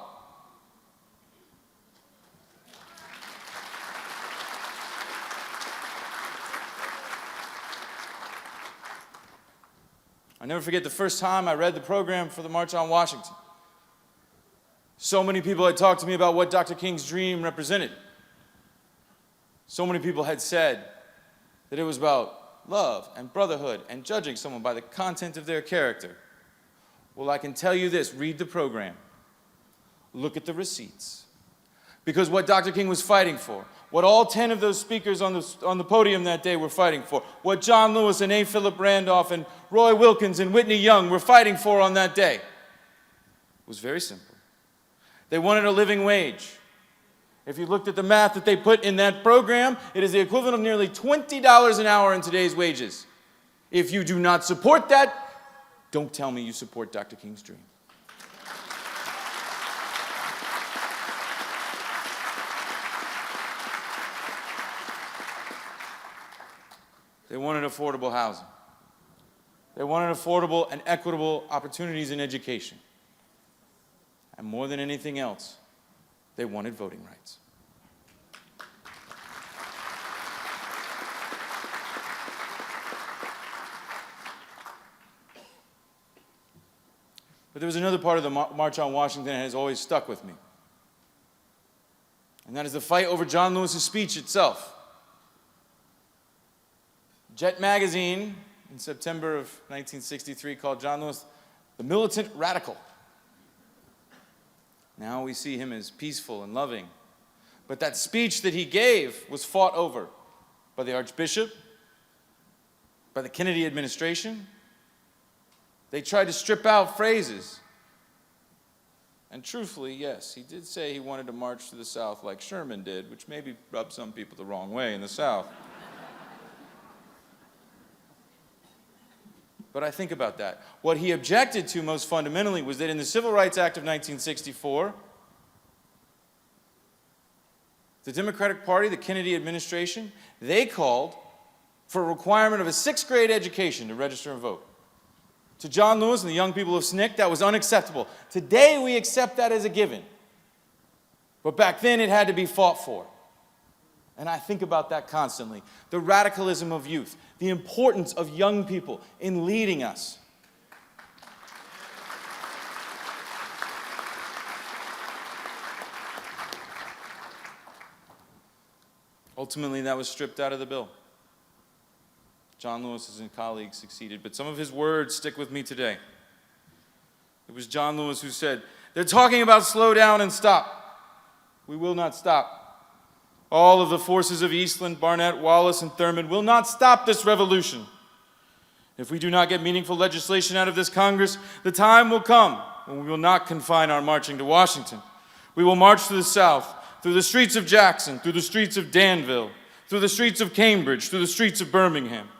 I'll never forget the first time I read the program for the March on Washington. So many people had talked to me about what Dr. King's dream represented. So many people had said that it was about love and brotherhood and judging someone by the content of their character. Well, I can tell you this, read the program. Look at the receipts. Because what Dr. King was fighting for, what all 10 of those speakers on the podium that day were fighting for, what John Lewis and A. Philip Randolph and Roy Wilkins and Whitney Young were fighting for on that day was very simple. They wanted a living wage. If you looked at the math that they put in that program, it is the equivalent of nearly $20 an hour in today's wages. If you do not support that, don't tell me you support Dr. King's dream. They wanted affordable housing. They wanted affordable and equitable opportunities in education. And more than anything else, they wanted voting rights. But there was another part of the March on Washington that has always stuck with me. And that is the fight over John Lewis's speech itself. Jet magazine in September of 1963 called John Lewis the militant radical. Now we see him as peaceful and loving. But that speech that he gave was fought over by the Archbishop, by the Kennedy administration. They tried to strip out phrases. And truthfully, yes, he did say he wanted to march to the South like Sherman did, which maybe rubbed some people the wrong way in the South. But I think about that. What he objected to most fundamentally was that in the Civil Rights Act of 1964, the Democratic Party, the Kennedy administration, they called for a requirement of a 6th grade education to register and vote. To John Lewis and the young people of SNCC, that was unacceptable. Today, we accept that as a given. But back then, it had to be fought for. And I think about that constantly. The radicalism of youth, the importance of young people in leading us. Ultimately, that was stripped out of the bill. John Lewis and colleagues succeeded, but some of his words stick with me today. It was John Lewis who said, "They're talking about slow down and stop. We will not stop. All of the forces of Eastland, Barnett, Wallace, and Thurman will not stop this revolution. If we do not get meaningful legislation out of this Congress, the time will come when we will not confine our marching to Washington. We will march to the South, through the streets of Jackson, through the streets of Danville, through the streets of Cambridge, through the streets of Birmingham.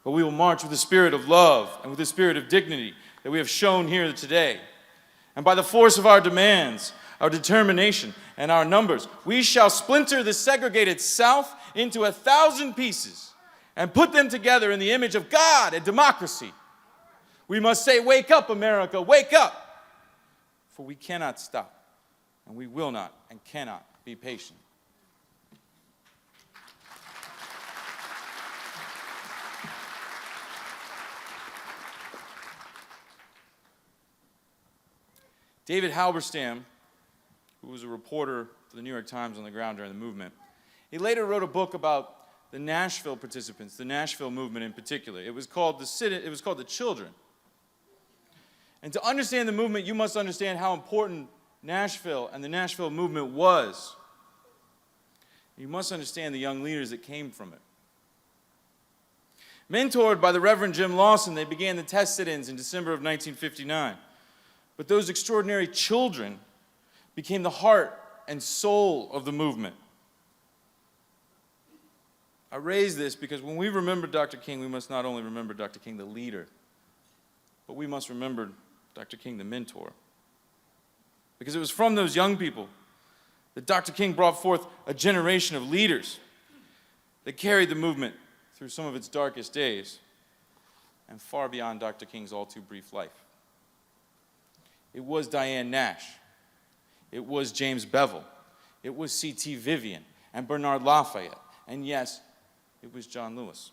But we will march with the spirit of love and with the spirit of dignity that we have shown here today. And by the force of our demands, our determination, and our numbers, we shall splinter the segregated South into 1,000 pieces and put them together in the image of God and democracy. We must say, wake up, America, wake up! For we cannot stop, and we will not and cannot be patient." David Halberstam, who was a reporter for the New York Times on the ground during the movement, he later wrote a book about the Nashville participants, the Nashville movement in particular. It was called The Children. And to understand the movement, you must understand how important Nashville and the Nashville movement was. You must understand the young leaders that came from it. Mentored by the Reverend Jim Lawson, they began the test sit-ins in December of 1959. But those extraordinary children became the heart and soul of the movement. I raise this because when we remember Dr. King, we must not only remember Dr. King, the leader, but we must remember Dr. King, the mentor. Because it was from those young people that Dr. King brought forth a generation of leaders that carried the movement through some of its darkest days and far beyond Dr. King's all too brief life. It was Diane Nash. It was James Bevel. It was C.T. Vivian and Bernard Lafayette. And yes, it was John Lewis.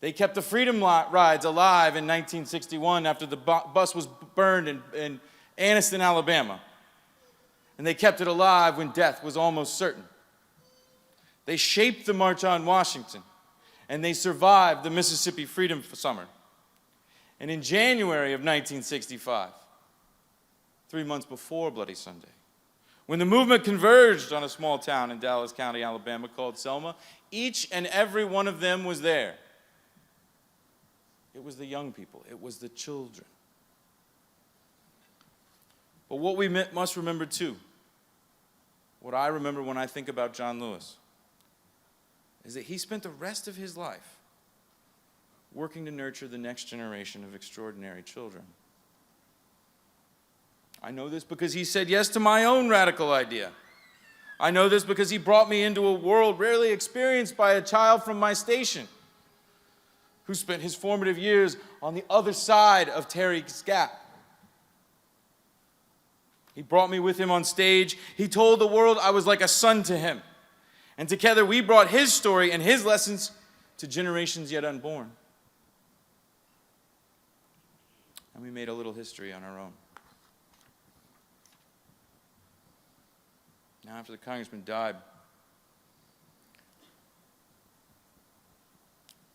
They kept the Freedom Rides alive in 1961 after the bus was burned in Anniston, Alabama. And they kept it alive when death was almost certain. They shaped the March on Washington, and they survived the Mississippi Freedom Summer. And in January of 1965, 3 months before Bloody Sunday, when the movement converged on a small town in Dallas County, Alabama called Selma, each and every one of them was there. It was the young people. It was the children. But what we must remember too, what I remember when I think about John Lewis, is that he spent the rest of his life working to nurture the next generation of extraordinary children. I know this because he said yes to my own radical idea. I know this because he brought me into a world rarely experienced by a child from my station who spent his formative years on the other side of Terry's Gap. He brought me with him on stage. He told the world I was like a son to him. And together we brought his story and his lessons to generations yet unborn. And we made a little history on our own. Now, after the congressman died,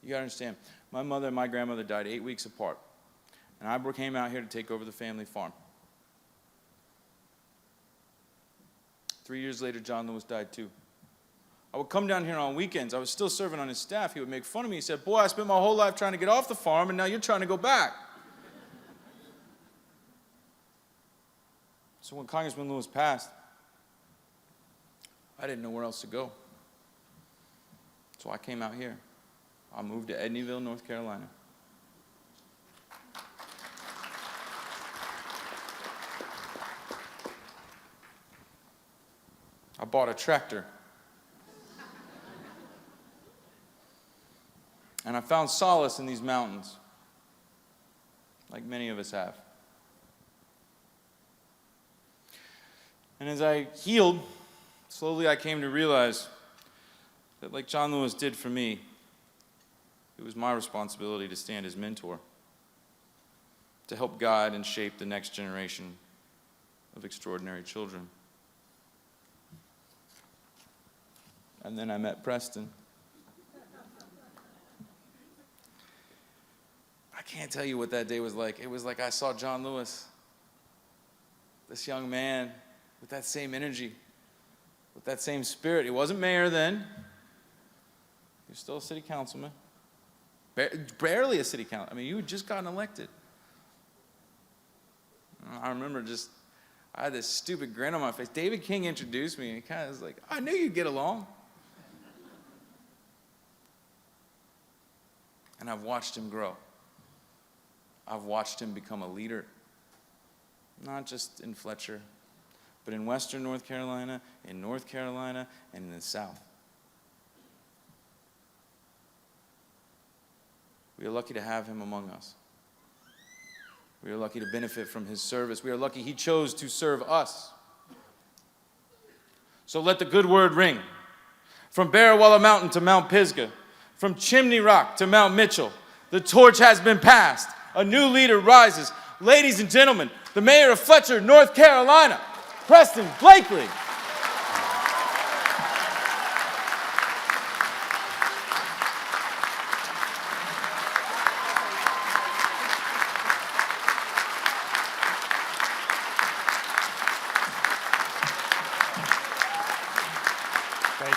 you gotta understand, my mother and my grandmother died 8 weeks apart. And I came out here to take over the family farm. 3 years later, John Lewis died too. I would come down here on weekends. I was still serving on his staff. He would make fun of me. He said, "Boy, I spent my whole life trying to get off the farm, and now you're trying to go back." So when Congressman Lewis passed, I didn't know where else to go. So I came out here. I moved to Edneyville, North Carolina. I bought a tractor. And I found solace in these mountains, like many of us have. And as I healed, slowly I came to realize that, like John Lewis did for me, it was my responsibility to stand as mentor, to help guide and shape the next generation of extraordinary children. And then I met Preston. I can't tell you what that day was like. It was like I saw John Lewis, this young man with that same energy, with that same spirit. He wasn't mayor then. He was still a city councilman. Barely a city councilman. I mean, you had just gotten elected. I remember I had this stupid grin on my face. David King introduced me, and he kind of was like, "I knew you'd get along." And I've watched him grow. I've watched him become a leader, not just in Fletcher, but in Western North Carolina, in North Carolina, and in the South. We are lucky to have him among us. We are lucky to benefit from his service. We are lucky he chose to serve us. So let the good word ring. From Barrawalla Mountain to Mount Pisgah, from Chimney Rock to Mount Mitchell, the torch has been passed. A new leader rises. Ladies and gentlemen, the mayor of Fletcher, North Carolina, Preston Blakely. Thank you.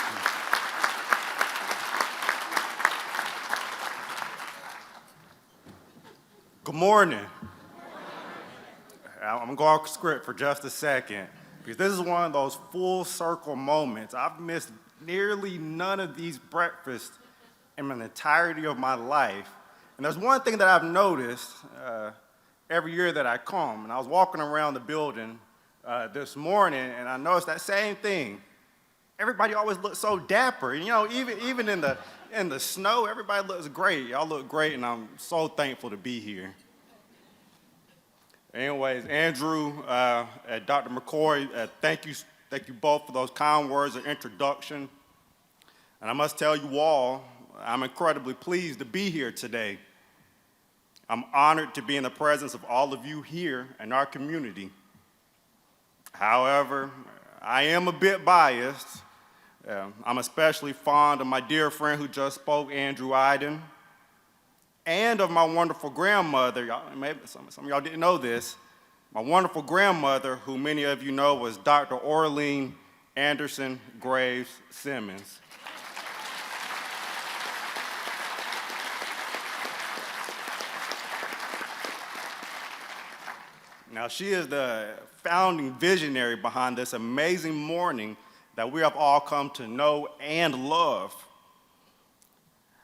Good morning. I'm gonna go off script for just a second because this is one of those full circle moments. I've missed nearly none of these breakfasts in the entirety of my life. And there's one thing that I've noticed every year that I come, and I was walking around the building this morning, and I noticed that same thing. Everybody always looks so dapper, and even in the snow, everybody looks great. Y'all look great, and I'm so thankful to be here. Anyways, Andrew and Dr. McCoy, thank you both for those kind words of introduction. And I must tell you all, I'm incredibly pleased to be here today. I'm honored to be in the presence of all of you here in our community. However, I am a bit biased. I'm especially fond of my dear friend who just spoke, Andrew Iden, and of my wonderful grandmother. Maybe some of y'all didn't know this. My wonderful grandmother, who many of you know, was Dr. Orlean Anderson Graves Simmons. Now, she is the founding visionary behind this amazing morning that we have all come to know and love.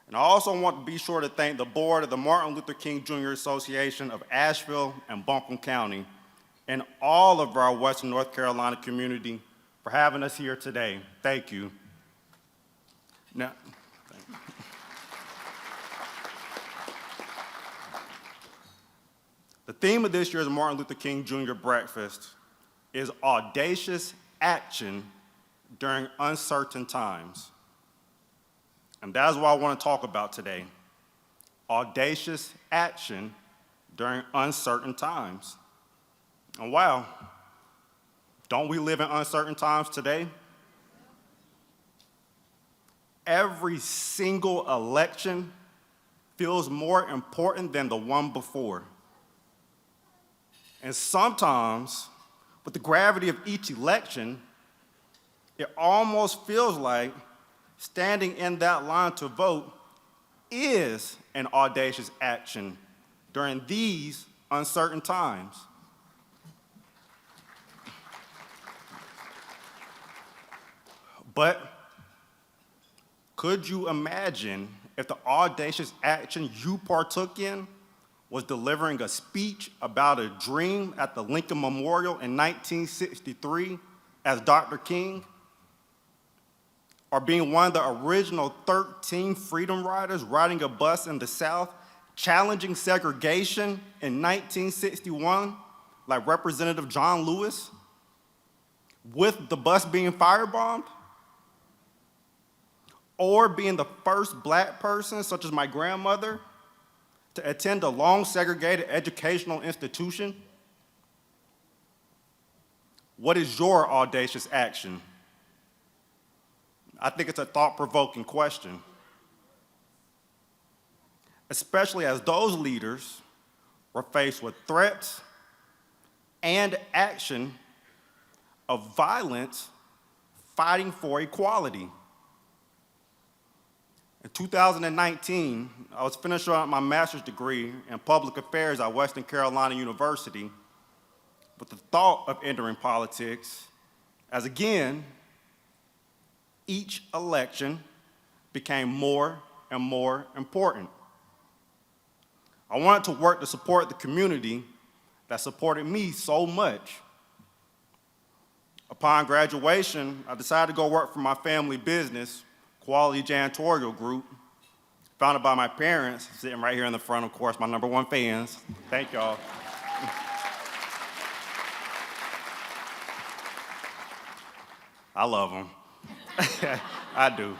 And I also want to be sure to thank the board of the Martin Luther King Jr. Association of Asheville and Buncombe County and all of our Western North Carolina community for having us here today. Thank you. Now, the theme of this year's Martin Luther King Jr. Breakfast is audacious action during uncertain times. And that is what I want to talk about today. Audacious action during uncertain times. And wow, don't we live in uncertain times today? Every single election feels more important than the one before. And sometimes, with the gravity of each election, it almost feels like standing in that line to vote is an audacious action during these uncertain times. But could you imagine if the audacious action you partook in was delivering a speech about a dream at the Lincoln Memorial in 1963 as Dr. King? Or being one of the original 13 freedom riders riding a bus in the South, challenging segregation in 1961, like Representative John Lewis, with the bus being firebombed? Or being the first black person, such as my grandmother, to attend a long segregated educational institution? What is your audacious action? I think it's a thought-provoking question, especially as those leaders were faced with threats and action of violence fighting for equality. In 2019, I was finishing up my master's degree in public affairs at Western Carolina University with the thought of entering politics, as again, each election became more and more important. I wanted to work to support the community that supported me so much. Upon graduation, I decided to go work for my family business, Quality Janitorial Group, founded by my parents, sitting right here in the front, of course, my #1 fans. Thank y'all. I love them. I do.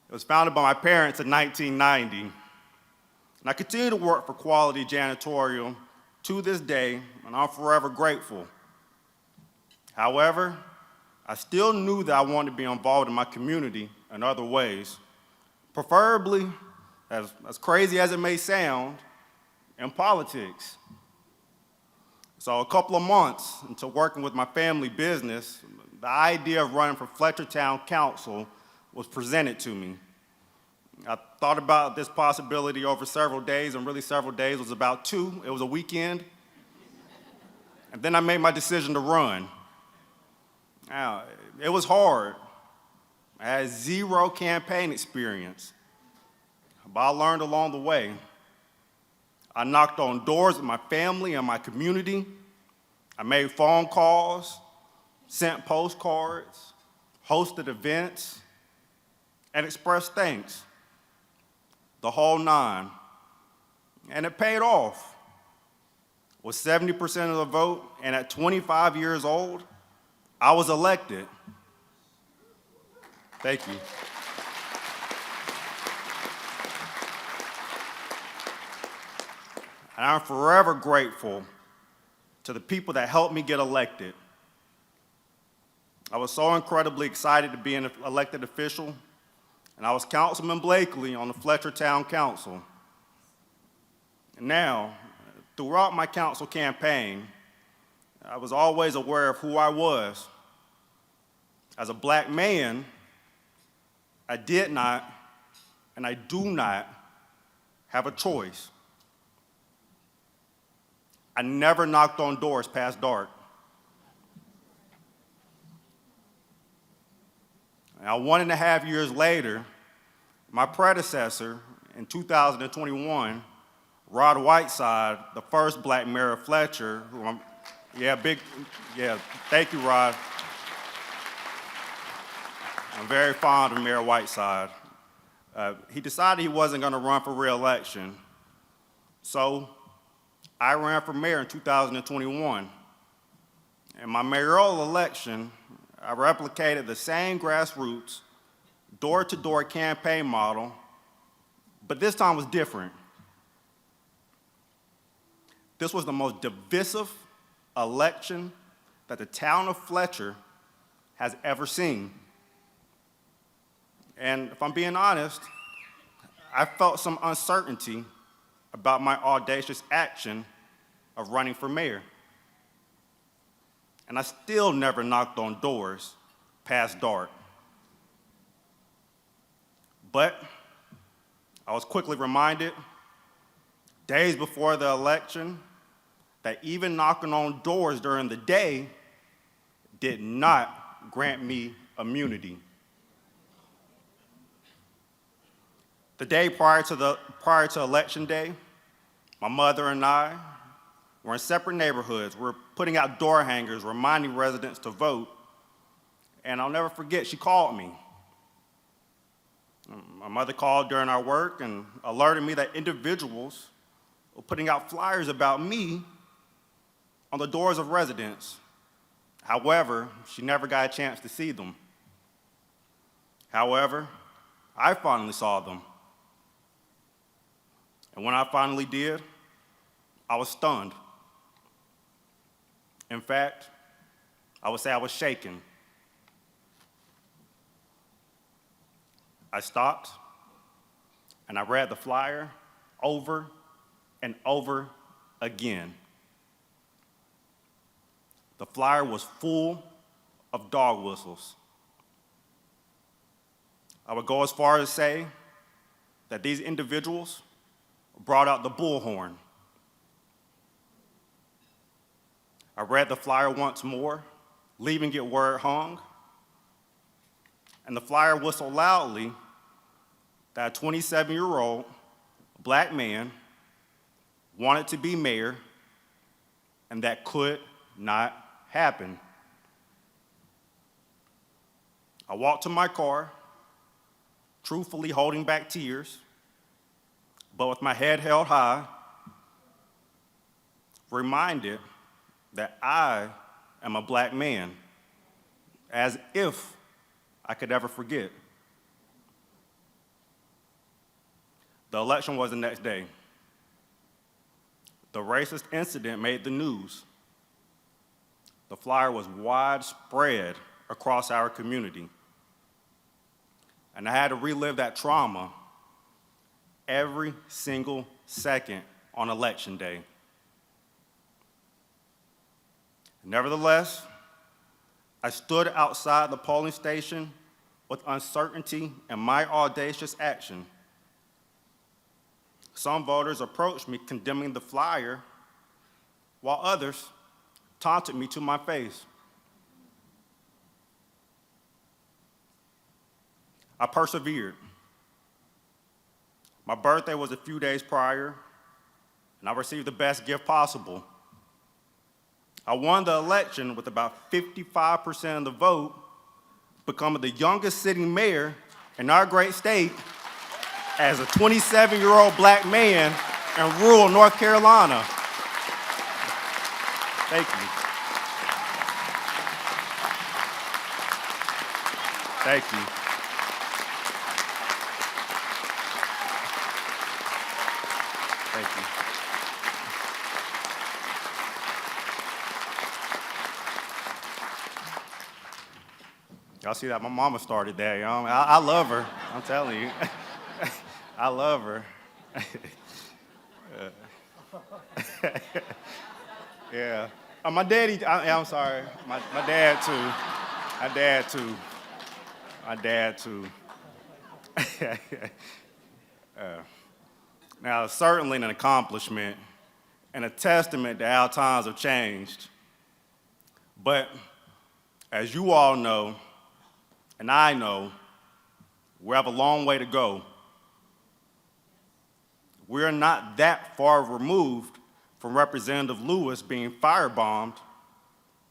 It was founded by my parents in 1990, and I continue to work for Quality Janitorial to this day, and I'm forever grateful. However, I still knew that I wanted to be involved in my community in other ways, preferably, as crazy as it may sound, in politics. So a couple of months into working with my family business, the idea of running for Fletchertown Council was presented to me. I thought about this possibility over several days, and really several days was about 2. It was a weekend. And then I made my decision to run. Now, it was hard. I had 0 campaign experience, but I learned along the way. I knocked on doors with my family and my community. I made phone calls, sent postcards, hosted events, and expressed thanks. The whole 9. And it paid off. With 70% of the vote, and at 25 years old, I was elected. Thank you. And I'm forever grateful to the people that helped me get elected. I was so incredibly excited to be an elected official, and I was Councilman Blakely on the Fletchertown Council. And now, throughout my council campaign, I was always aware of who I was. As a black man, I did not, and I do not, have a choice. I never knocked on doors past dark. Now, 1.5 years later, my predecessor in 2021, Rod Whiteside, the first black mayor of Fletcher, thank you, Rod. I'm very fond of Mayor Whiteside. He decided he wasn't going to run for re-election, so I ran for mayor in 2021. In my mayoral election, I replicated the same grassroots, door-to-door campaign model, but this time was different. This was the most divisive election that the town of Fletcher has ever seen. And if I'm being honest, I felt some uncertainty about my audacious action of running for mayor. And I still never knocked on doors past dark. But I was quickly reminded, days before the election, that even knocking on doors during the day did not grant me immunity. The day prior to Election Day, my mother and I were in separate neighborhoods. We're putting out door hangers, reminding residents to vote. And I'll never forget, she called me. My mother called during our work and alerted me that individuals were putting out flyers about me on the doors of residents. However, she never got a chance to see them. However, I finally saw them. And when I finally did, I was stunned. In fact, I would say I was shaken. I stopped and I read the flyer over and over again. The flyer was full of dog whistles. I would go as far as say that these individuals brought out the bullhorn. I read the flyer once more, leaving it where it hung, and the flyer whistled loudly that a 27-year-old black man wanted to be mayor, and that could not happen. I walked to my car, truthfully holding back tears, but with my head held high, reminded that I am a black man, as if I could ever forget. The election was the next day. The racist incident made the news. The flyer was widespread across our community. And I had to relive that trauma every single second on Election Day. Nevertheless, I stood outside the polling station with uncertainty and my audacious action. Some voters approached me condemning the flyer, while others taunted me to my face. I persevered. My birthday was a few days prior, and I received the best gift possible. I won the election with about 55% of the vote, becoming the youngest sitting mayor in our great state as a 27-year-old black man in rural North Carolina. Thank you. Thank you. Thank you. Y'all see that? My mama started that, y'all. I love her. I'm telling you. I love her. Yeah. My daddy, I'm sorry. My dad, too. My dad, too. My dad, too. Now, certainly an accomplishment and a testament to how times have changed. But as you all know, and I know, we have a long way to go. We're not that far removed from Representative Lewis being firebombed,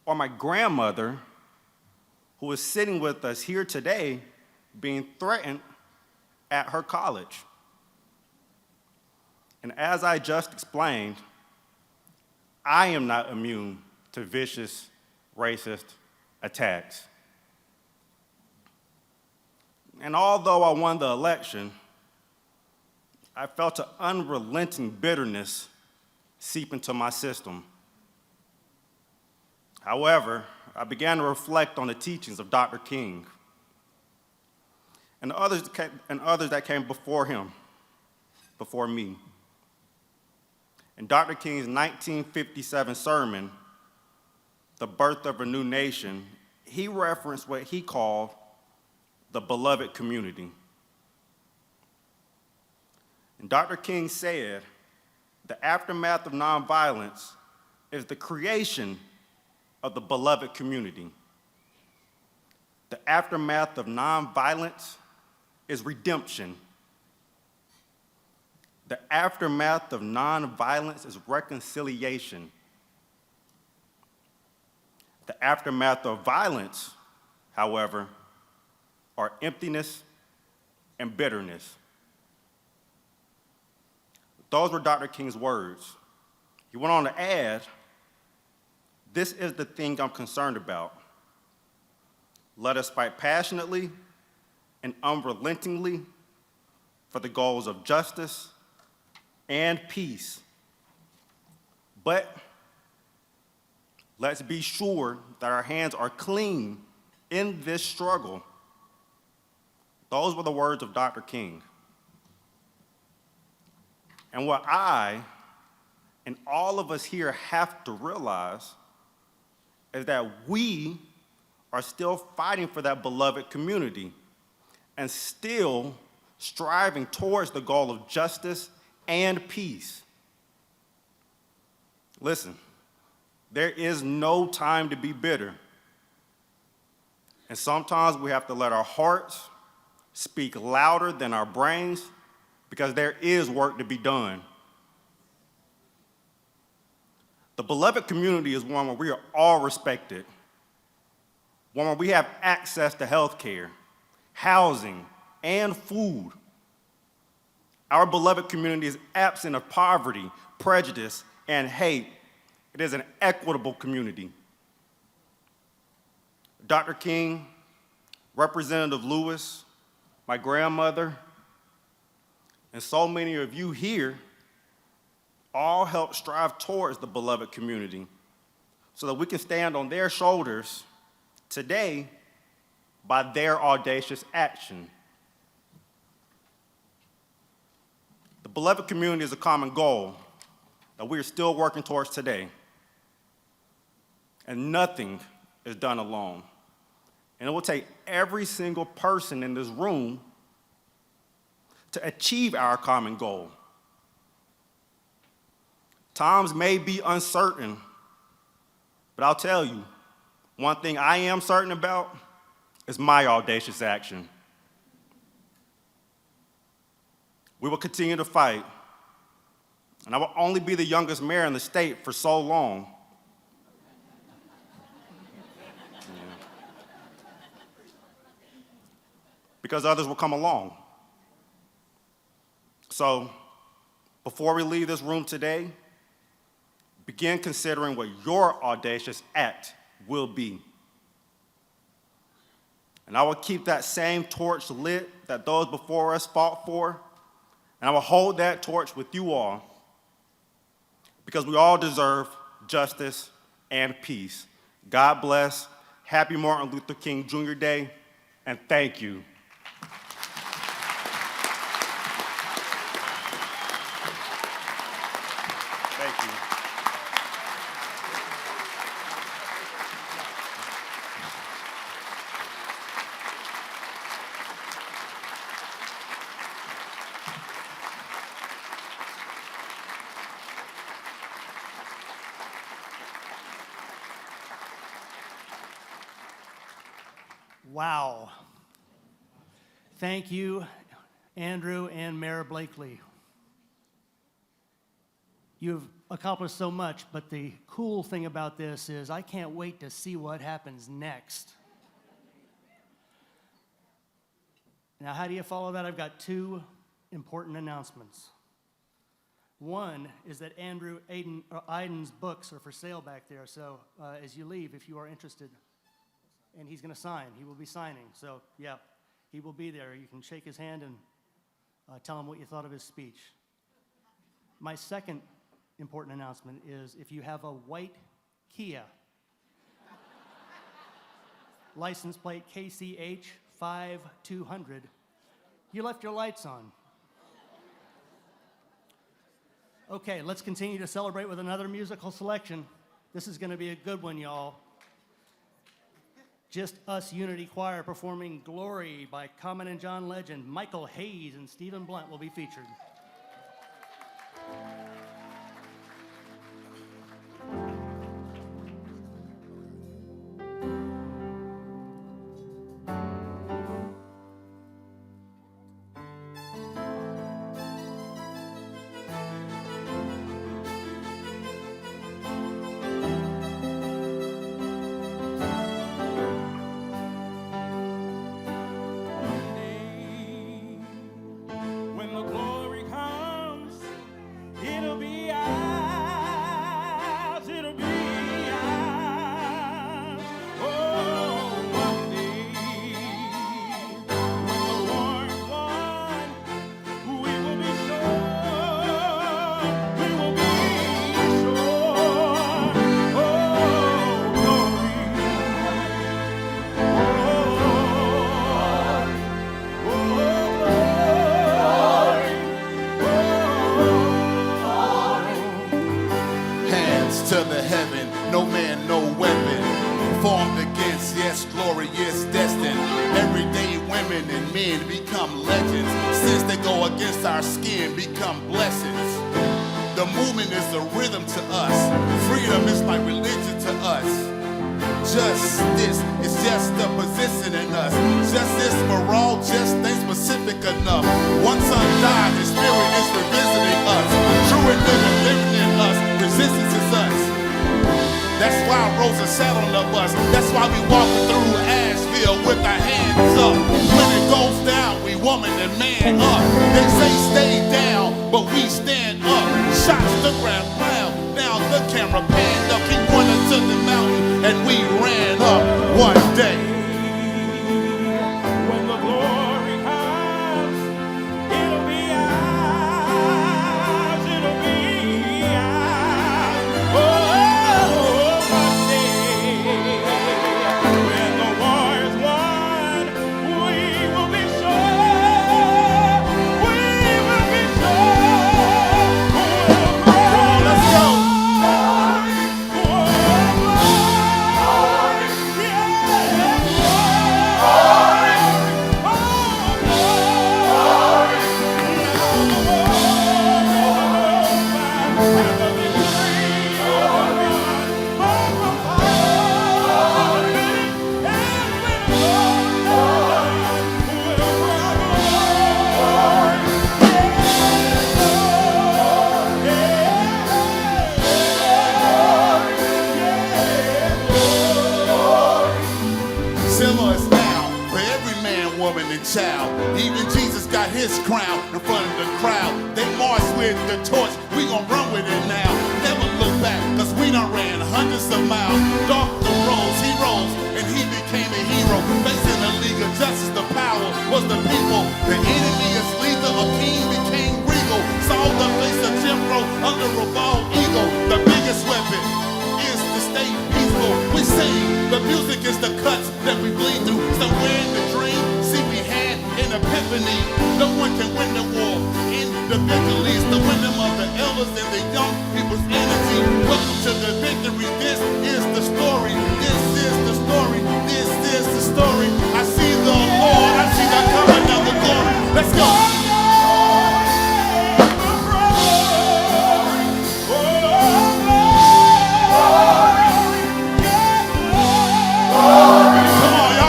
or my grandmother, who is sitting with us here today, being threatened at her college. And as I just explained, I am not immune to vicious, racist attacks. And although I won the election, I felt an unrelenting bitterness seep into my system. However, I began to reflect on the teachings of Dr. King and others that came before him, before me. In Dr. King's 1957 sermon, The Birth of a New Nation, he referenced what he called the beloved community. And Dr. King said, the aftermath of nonviolence is the creation of the beloved community. The aftermath of nonviolence is redemption. The aftermath of nonviolence is reconciliation. The aftermath of violence, however, are emptiness and bitterness. Those were Dr. King's words. He went on to add, this is the thing I'm concerned about. Let us fight passionately and unrelentingly for the goals of justice and peace. But let's be sure that our hands are clean in this struggle. Those were the words of Dr. King. And what I and all of us here have to realize is that we are still fighting for that beloved community and still striving towards the goal of justice and peace. Listen, there is no time to be bitter. And sometimes we have to let our hearts speak louder than our brains because there is work to be done. The beloved community is one where we are all respected, one where we have access to health care, housing, and food. Our beloved community is absent of poverty, prejudice, and hate. It is an equitable community. Dr. King, Representative Lewis, my grandmother, and so many of you here all help strive towards the beloved community so that we can stand on their shoulders today by their audacious action. The beloved community is a common goal that we are still working towards today, and nothing is done alone. And it will take every single person in this room to achieve our common goal. Times may be uncertain, but I'll tell you, one thing I am certain about is my audacious action. We will continue to fight, and I will only be the youngest mayor in the state for so long. Because others will come along. So, before we leave this room today, begin considering what your audacious act will be. And I will keep that same torch lit that those before us fought for, and I will hold that torch with you all, because we all deserve justice and peace. God bless. Happy Martin Luther King Jr. Day, and thank you. Thank you. Wow. Thank you, Andrew and Mayor Blakely. You've accomplished so much, but the cool thing about this is I can't wait to see what happens next. Now, how do you follow that? I've got two important announcements. One is that Andrew Aiden's books are for sale back there, so as you leave, if you are interested, and he's going to sign. He will be signing. So, yeah, he will be there. You can shake his hand and tell him what you thought of his speech. My second important announcement is if you have a white Kia, license plate KCH 5200, you left your lights on. Okay, let's continue to celebrate with another musical selection. This is going to be a good one, y'all. Just Us Unity Choir performing Glory by Common and John Legend. Michael Hayes and Stephen Blunt will be featured. When the glory comes, men become legends. Sins that go against our skin become blessings. The movement is a rhythm to us. Freedom is like religion to us. Justice is just a position in us. Justice for all just ain't specific enough. One son died, his spirit is revisiting us. True and living in us. Resistance is us. That's why Rosa sat on the bus. That's why we walking through Asheville with our hands up. When it goes down, we woman and man up. They say stay down, but we stand up. Shots the ground round. Now the camera panned up. He pointed to the mountain, and we ran up one day. When the glory comes, it'll be ours, it'll be ours. Oh, one day, when the war is won, we will be sure, we will woman, and child. Even Jesus got his crown in front of the crowd. They march with the torch, we gon' run with it now. Never look back, cause we done ran hundreds of miles. Doctor rose, he rose, and he became a hero. Facing the League of Justice, the power was the people. The enemy is lethal, a king became regal. Saw the face of Jim Crow under a bald eagle. The biggest weapon is to stay peaceful. We sing, the music is the cuts that we bleed through. Somewhere in the dream, see we had an epiphany. No one can win the war individually. It's the wisdom of the elders and the young people's energy. Welcome to the victory. This is the story. This is the story. This is the story. I see the Lord. I see the coming of the glory. Let's go.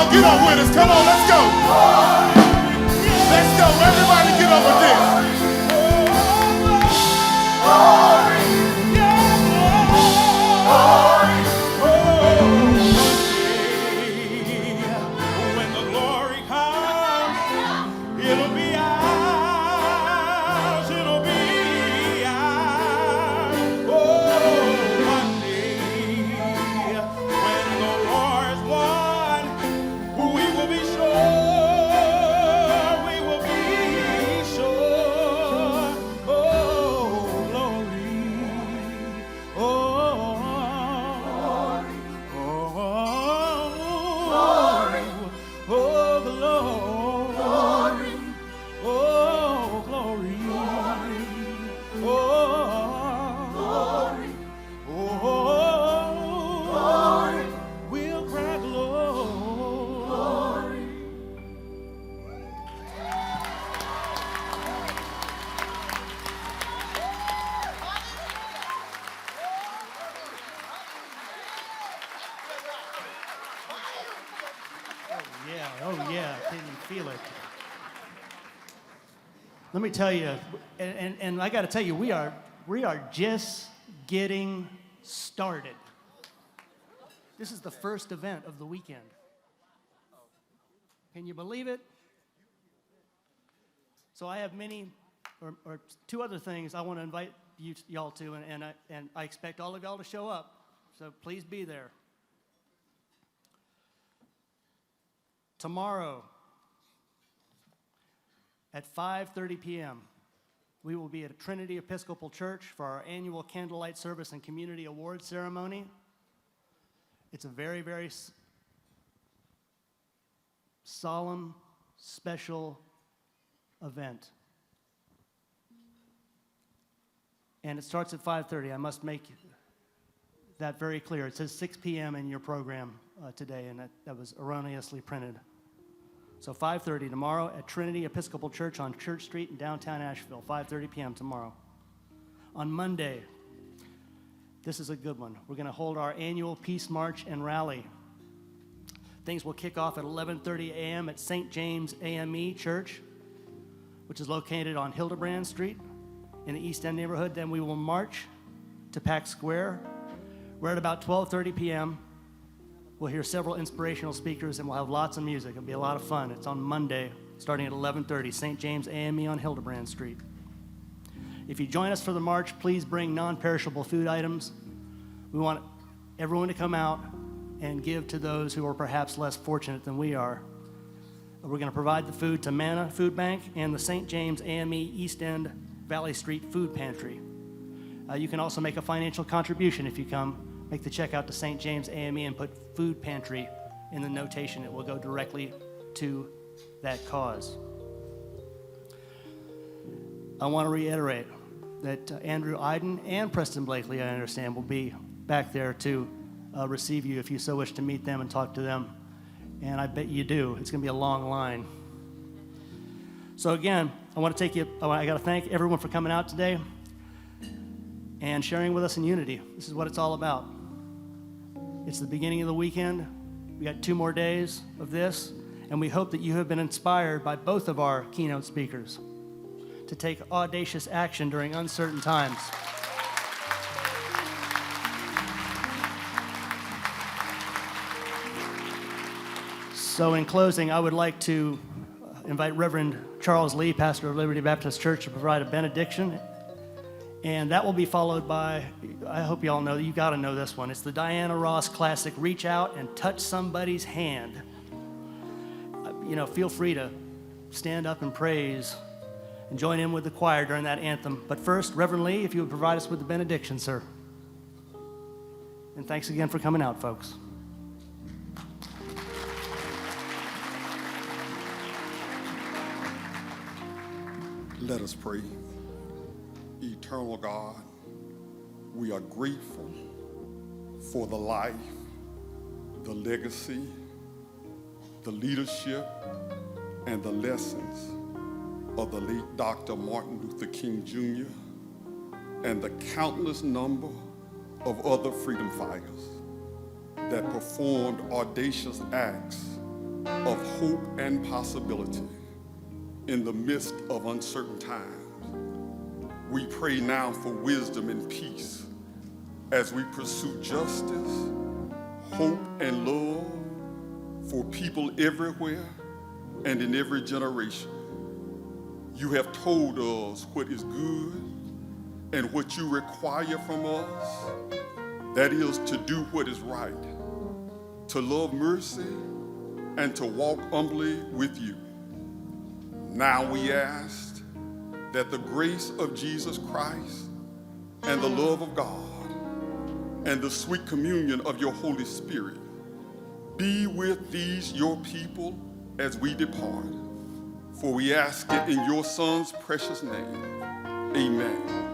Get on with us, come on, let's go. Let's go, everybody get up with this. When the glory comes, it'll be ours, it'll be ours. Oh, one day, when the war's won, we will be sure, we will be sure. Oh, glory. Oh, glory. Oh, glory. Oh, glory. Oh, glory. Oh, glory. We'll cry glory. Oh yeah, can you feel it? Let me tell you, and I got to tell you, we are just getting started. This is the first event of the weekend. Can you believe it? So I have many, or two other things I want to invite y'all to, and I expect all of y'all to show up. So please be there. Tomorrow at 5:30 p.m., we will be at Trinity Episcopal Church for our annual candlelight service and community awards ceremony. It's a very, very solemn, special event. And it starts at 5:30. I must make that very clear. It says 6 p.m. in your program today, and that was erroneously printed. So 5:30 tomorrow at Trinity Episcopal Church on Church Street in downtown Asheville, 5:30 p.m. tomorrow. On Monday, this is a good one. We're going to hold our annual Peace March and Rally. Things will kick off at 11:30 a.m. at St. James AME Church, which is located on Hildebrand Street in the East End neighborhood. Then we will march to Pack Square. We're at about 12:30 p.m. We'll hear several inspirational speakers, and we'll have lots of music. It'll be a lot of fun. It's on Monday, starting at 11:30, St. James AME on Hildebrand Street. If you join us for the march, please bring non-perishable food items. We want everyone to come out and give to those who are perhaps less fortunate than we are. We're going to provide the food to Manna Food Bank and the St. James AME East End Valley Street Food Pantry. You can also make a financial contribution if you come. Make the check out to St. James AME and put Food Pantry in the notation. It will go directly to that cause. I want to reiterate that Andrew Iden and Preston Blakely, I understand, will be back there to receive you if you so wish to meet them and talk to them. And I bet you do. It's going to be a long line. So again, I got to thank everyone for coming out today and sharing with us in unity. This is what it's all about. It's the beginning of the weekend. We got 2 more days of this, and we hope that you have been inspired by both of our keynote speakers to take audacious action during uncertain times. So in closing, I would like to invite Reverend Charles Lee, pastor of Liberty Baptist Church, to provide a benediction. And that will be followed by, I hope you all know, you got to know this one. It's the Diana Ross classic, Reach Out and Touch Somebody's Hand. Feel free to stand up and praise and join in with the choir during that anthem. But first, Reverend Lee, if you would provide us with the benediction, sir. And thanks again for coming out, folks. Let us pray. Eternal God, we are grateful for the life, the legacy, the leadership, and the lessons of the late Dr. Martin Luther King Jr. and the countless number of other freedom fighters that performed audacious acts of hope and possibility in the midst of uncertain times. We pray now for wisdom and peace as we pursue justice, hope, and love for people everywhere and in every generation. You have told us what is good and what you require from us. That is to do what is right, to love mercy, and to walk humbly with you. Now we ask that the grace of Jesus Christ and the love of God and the sweet communion of your Holy Spirit be with these your people as we depart. For we ask it in your Son's precious name. Amen.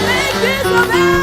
Make this a